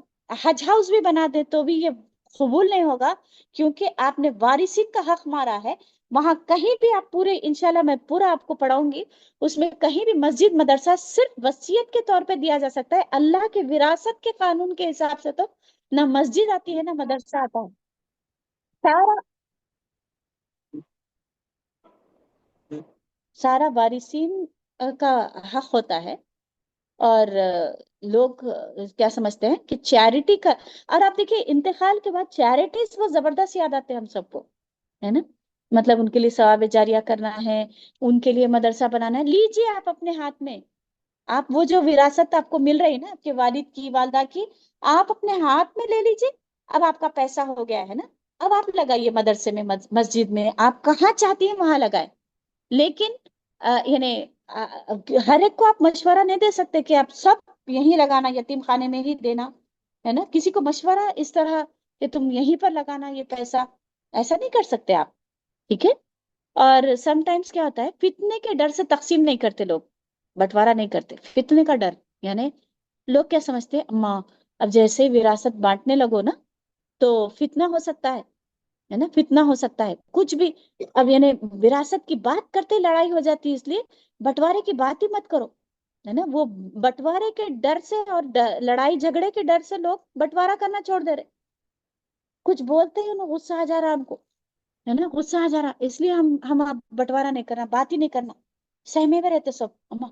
حج ہاؤس بھی بنا دیں, تو بھی یہ قبول نہیں ہوگا, کیونکہ آپ نے وارثین کا حق مارا ہے. وہاں کہیں بھی آپ پورے, انشاءاللہ میں پورا آپ کو پڑھاؤں گی, اس میں کہیں بھی مسجد مدرسہ صرف وصیت کے طور پہ دیا جا سکتا ہے. اللہ کے وراثت کے قانون کے حساب سے تو نہ مسجد آتی ہے نہ مدرسہ آتا ہے. سارا سارا وارثین کا حق ہوتا ہے. اور لوگ کیا سمجھتے ہیں کہ چیریٹی کا, اور آپ دیکھیے انتقال کے بعد چیریٹیز وہ زبردست یاد آتے ہیں ہم سب کو, ہے نا. مطلب ان کے لیے ثواب جاریہ کرنا ہے, ان کے لیے مدرسہ بنانا ہے. لیجیے آپ اپنے ہاتھ میں, آپ وہ جو وراثت آپ کو مل رہی ہے نا آپ کے والد کی, والدہ کی, آپ اپنے ہاتھ میں لے لیجیے. اب آپ کا پیسہ ہو گیا ہے نا, اب آپ لگائیے مدرسے میں, مسجد میں, آپ کہاں چاہتی ہیں وہاں لگائیں. لیکن یعنی ہر ایک کو آپ مشورہ نہیں دے سکتے کہ آپ سب یہیں لگانا, یتیم خانے میں ہی دینا, ہے نا. کسی کو مشورہ اس طرح کہ تم یہیں پر لگانا یہ پیسہ, ایسا نہیں کر سکتے آپ, ٹھیک ہے. اور سم ٹائمز کیا ہوتا ہے, فتنے کے ڈر سے تقسیم نہیں کرتے لوگ, بٹوارا نہیں کرتے. فتنے کا ڈر, یعنی لوگ کیا سمجھتے ہیں, اماں اب جیسے ہی وراثت بانٹنے لگو نا تو فتنہ ہو سکتا ہے نا, فتنہ ہو سکتا ہے کچھ بھی. اب یعنی وراثت کی بات کرتے لڑائی ہو جاتی ہے, اس لیے بٹوارے کی بات ہی مت کرو, ہے نا. وہ بٹوارے کے ڈر سے اور لڑائی جھگڑے کے ڈر سے لوگ بٹوارا کرنا چھوڑ دے رہے. کچھ بولتے ہیں انہیں غصہ آ جا رہا ہم کو, ہے نا, غصہ آ جا رہا, اس لیے ہم آپ بٹوارا نہیں کرنا, بات ہی نہیں کرنا. سہمے میں رہتے سب, اما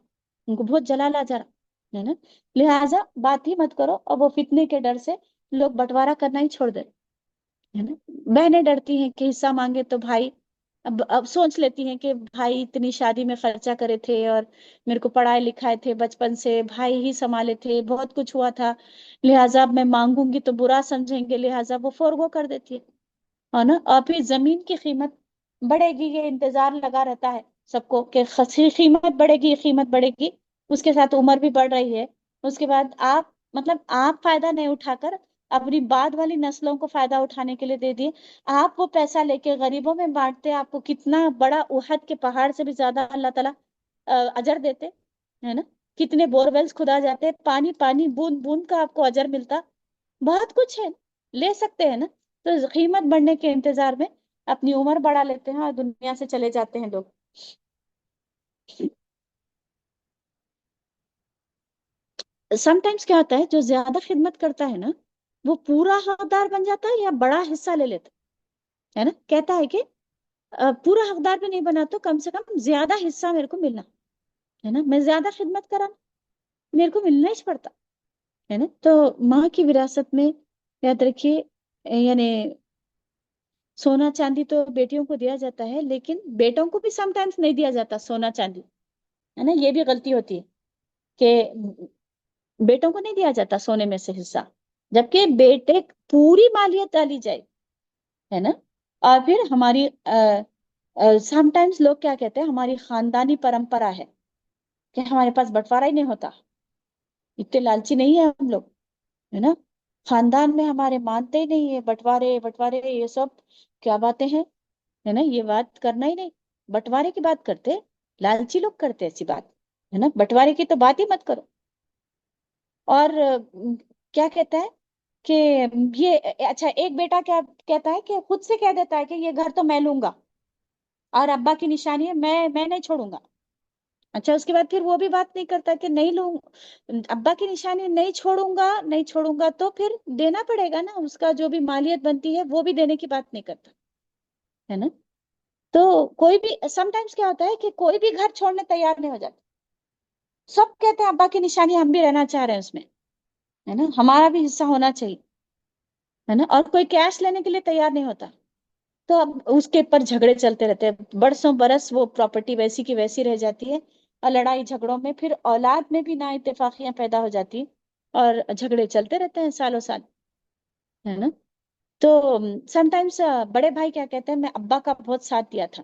ان کو بہت جلال آ جا رہا, ہے نا. لہٰذا بات ہی مت کرو, اور وہ فتنے کے ڈر سے لوگ بٹوارا کرنا ہی چھوڑ دے, ہے نا. بہنیں ڈرتی ہیں کہ حصہ مانگے تو بھائی, اب سوچ لیتی ہیں کہ بھائی اتنی شادی میں خرچہ کرے تھے اور میرے کو پڑھائے لکھائے تھے بچپن سے, بھائی ہی سنبھالے تھے, بہت کچھ ہوا تھا, لہٰذا اب میں مانگوں گی تو برا سمجھیں گے, لہٰذا وہ فورگو کر دیتی ہے نا. اور پھر زمین کی قیمت بڑھے گی, یہ انتظار لگا رہتا ہے سب کو کہ قیمت بڑھے گی, قیمت بڑھے گی, اس کے ساتھ عمر بھی بڑھ رہی ہے. اس کے بعد آپ مطلب آپ فائدہ نہیں اٹھا کر اپنی بعد والی نسلوں کو فائدہ اٹھانے کے لیے دے دیے. آپ وہ پیسہ لے کے غریبوں میں بانٹتے, آپ کو کتنا بڑا احد کے پہاڑ سے بھی زیادہ اللہ تعالیٰ اجر دیتے, ہے نا. کتنے بورویلز کھدا جاتے, پانی پانی بوند بوند کا آپ کو اجر ملتا. بہت کچھ ہے, لے سکتے ہیں نا. تو قیمت بڑھنے کے انتظار میں اپنی عمر بڑھا لیتے ہیں اور دنیا سے چلے جاتے ہیں لوگ. سم ٹائمز کیا ہوتا ہے, جو زیادہ خدمت کرتا ہے نا وہ پورا حقدار بن جاتا ہے یا بڑا حصہ لے لیتا ہے نا. کہتا ہے کہ پورا حقدار بھی نہیں بنا تو کم سے کم زیادہ حصہ میرے کو ملنا, ہے نا. میں زیادہ خدمت کرا, میرے کو ملنا ہی پڑتا, ہے نا. تو ماں کی وراثت میں یاد رکھیے, یعنی سونا چاندی تو بیٹیوں کو دیا جاتا ہے, لیکن بیٹوں کو بھی سم ٹائمز نہیں دیا جاتا سونا چاندی, ہے نا. یہ بھی غلطی ہوتی ہے کہ بیٹوں کو نہیں دیا جاتا سونے میں سے حصہ, جبکہ بیٹے پوری مالیت ڈالی جائے, ہے نا. اور پھر ہماری سم ٹائمز لوگ کیا کہتے ہیں, ہماری خاندانی پرمپرا ہے کہ ہمارے پاس بٹوارا ہی نہیں ہوتا, اتنے لالچی نہیں ہے ہم لوگ, ہے نا. خاندان میں ہمارے مانتے ہی نہیں ہے بٹوارے بٹوارے, یہ سب کیا باتیں ہیں, ہے نا. یہ بات کرنا ہی نہیں, بٹوارے کی بات کرتے, لالچی لوگ کرتے ایسی بات, ہے نا. بٹوارے کی تو بات ہی مت کرو. اور کیا کہتا ہے کہ یہ اچھا, ایک بیٹا کیا کہتا ہے کہ خود سے کہہ دیتا ہے کہ یہ گھر تو میں لوں گا اور ابا کی نشانی ہے, میں نہیں چھوڑوں گا. اچھا, اس کے بعد پھر وہ بھی بات نہیں کرتا کہ نہیں لوں, ابا کی نشانی نہیں چھوڑوں گا تو پھر دینا پڑے گا نا, اس کا جو بھی مالیت بنتی ہے وہ بھی دینے کی بات نہیں کرتا, ہے نا. تو کوئی بھی سم ٹائمز کیا ہوتا ہے کہ کوئی بھی گھر چھوڑنے تیار نہیں ہو جاتا, سب کہتے ہیں ابا کی نشانی ہم بھی رہنا چاہ رہے ہیں اس میں, ہے نا, ہمارا بھی حصہ ہونا چاہیے, ہے نا. اور کوئی کیش لینے کے لیے تیار نہیں ہوتا, تو اب اس کے اوپر جھگڑے چلتے رہتے ہیں, برسوں برس وہ پراپرٹی ویسی کی ویسی رہ جاتی ہے, اور لڑائی جھگڑوں میں پھر اولاد میں بھی نا اتفاقیاں پیدا ہو جاتی اور جھگڑے چلتے رہتے ہیں سالوں سال, ہے نا. تو سم ٹائمز بڑے بھائی کیا کہتے ہیں, میں ابا کا بہت ساتھ دیا تھا,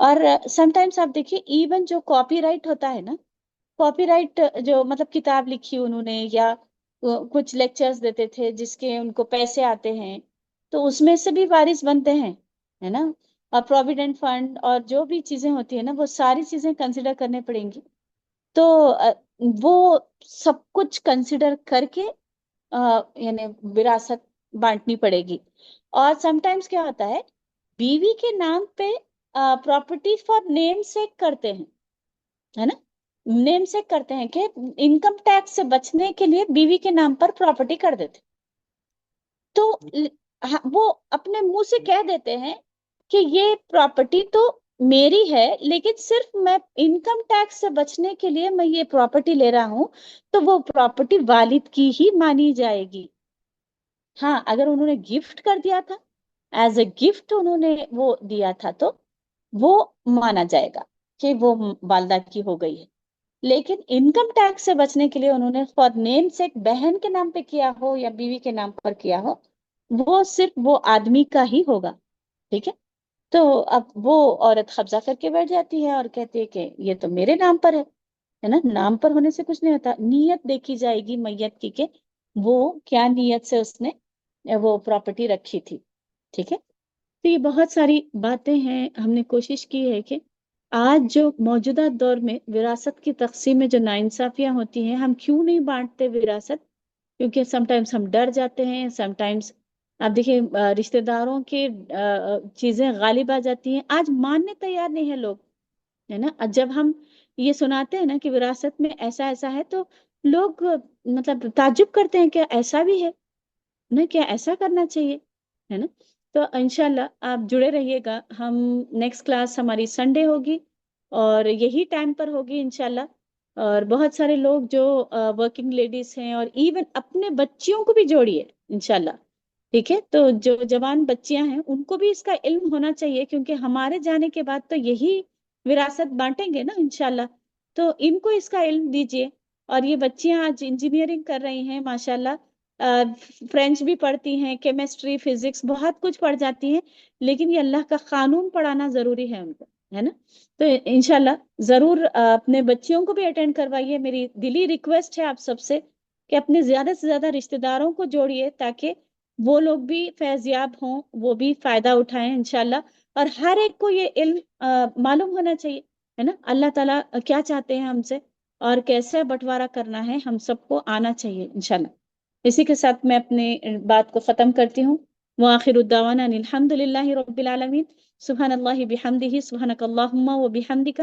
اور سم ٹائمس آپ دیکھیے ایون جو کاپی رائٹ ہوتا ہے نا، کاپی رائٹ جو مطلب کتاب لکھی انہوں نے یا کچھ لیکچرز دیتے تھے جس کے ان کو پیسے آتے ہیں، تو اس میں سے بھی وارث بنتے ہیں، ہے نا. اور پروویڈنٹ فنڈ اور جو بھی چیزیں ہوتی ہیں نا وہ ساری چیزیں کنسیڈر کرنے پڑیں گی. تو وہ سب کچھ کنسیڈر کر کے یعنی وراثت بانٹنی پڑے گی. اور سم ٹائمس کیا ہوتا ہے، بیوی کے نام پہ پراپرٹی فار نیم سیک کرتے ہیں، ہے نا. نیم سیک کرتے ہیں کہ انکم ٹیکس سے بچنے کے لیے بیوی کے نام پر پراپرٹی کر دیتے. تو وہ اپنے منہ سے کہہ دیتے ہیں کہ یہ پراپرٹی تو میری ہے، لیکن صرف میں انکم ٹیکس سے بچنے کے لیے میں یہ پراپرٹی لے رہا ہوں، تو وہ پراپرٹی والد کی ہی مانی جائے گی. ہاں اگر انہوں نے گفٹ کر دیا تھا، ایز اے گفٹ انہوں نے وہ دیا تھا، تو وہ مانا جائے گا کہ وہ والدہ کی ہو گئی ہے. لیکن انکم ٹیکس سے بچنے کے لیے انہوں نے فار نیم سے بہن کے نام پہ کیا ہو یا بیوی کے نام پر کیا ہو، وہ صرف وہ آدمی کا ہی ہوگا. ٹھیک ہے. تو اب وہ عورت قبضہ کر کے بیٹھ جاتی ہے اور کہتی ہے کہ یہ تو میرے نام پر ہے نا. نام پر ہونے سے کچھ نہیں ہوتا، نیت دیکھی جائے گی میت کی کہ وہ کیا نیت سے اس نے وہ پراپرٹی رکھی تھی. ٹھیک ہے. تو یہ بہت ساری باتیں ہیں، ہم نے کوشش کی ہے کہ آج جو موجودہ دور میں وراثت کی تقسیم میں جو ناانصافیاں ہوتی ہیں، ہم کیوں نہیں بانٹتے وراثت؟ کیونکہ سم ٹائمس ہم ڈر جاتے ہیں، سم ٹائمس آپ دیکھیں رشتہ داروں کے چیزیں غالب آ جاتی ہیں. آج ماننے تیار نہیں ہے لوگ، ہے نا. جب ہم یہ سناتے ہیں نا کہ وراثت میں ایسا ایسا ہے، تو لوگ مطلب تعجب کرتے ہیں کہ ایسا بھی ہے نا، کیا ایسا کرنا چاہیے، ہے نا. تو انشاءاللہ آپ جڑے رہیے گا. ہم نیکسٹ کلاس ہماری سنڈے ہوگی اور یہی ٹائم پر ہوگی انشاءاللہ. اور بہت سارے لوگ جو ورکنگ لیڈیز ہیں اور ایون اپنے بچیوں کو بھی جوڑیے انشاءاللہ. ٹھیک ہے. تو جو جوان بچیاں ہیں ان کو بھی اس کا علم ہونا چاہیے، کیونکہ ہمارے جانے کے بعد تو یہی وراثت بانٹیں گے نا انشاءاللہ. تو ان کو اس کا علم دیجیے. اور یہ بچیاں آج انجینئرنگ کر رہی ہیں ماشاءاللہ، فرینچ بھی پڑھتی ہیں، کیمسٹری فزکس بہت کچھ پڑھ جاتی ہیں، لیکن یہ اللہ کا قانون پڑھانا ضروری ہے ان کو، ہے نا. تو انشاءاللہ ضرور اپنے بچیوں کو بھی اٹینڈ کروائیے. میری دلی ریکویسٹ ہے آپ سب سے کہ اپنے زیادہ سے زیادہ رشتہ داروں کو جوڑیے، تاکہ وہ لوگ بھی فیضیاب ہوں، وہ بھی فائدہ اٹھائیں انشاءاللہ. اور ہر ایک کو یہ علم معلوم ہونا چاہیے، ہے نا. اللہ تعالیٰ کیا چاہتے ہیں ہم سے اور کیسے بٹوارا کرنا ہے، ہم سب کو آنا چاہیے انشاءاللہ. اسی کے ساتھ میں اپنے بات کو ختم کرتی ہوں. وآخر الدعوانا ان الحمد للہ رب العالمین. سبحان اللہ بحمدہ، سبحانک اللہم و بحمدک،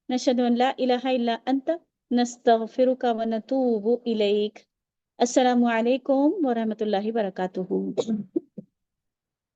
نشہد ان لا الہ الا انت، نستغفرک و نتوب الیک. السلام علیکم ورحمۃ اللہ وبرکاتہ.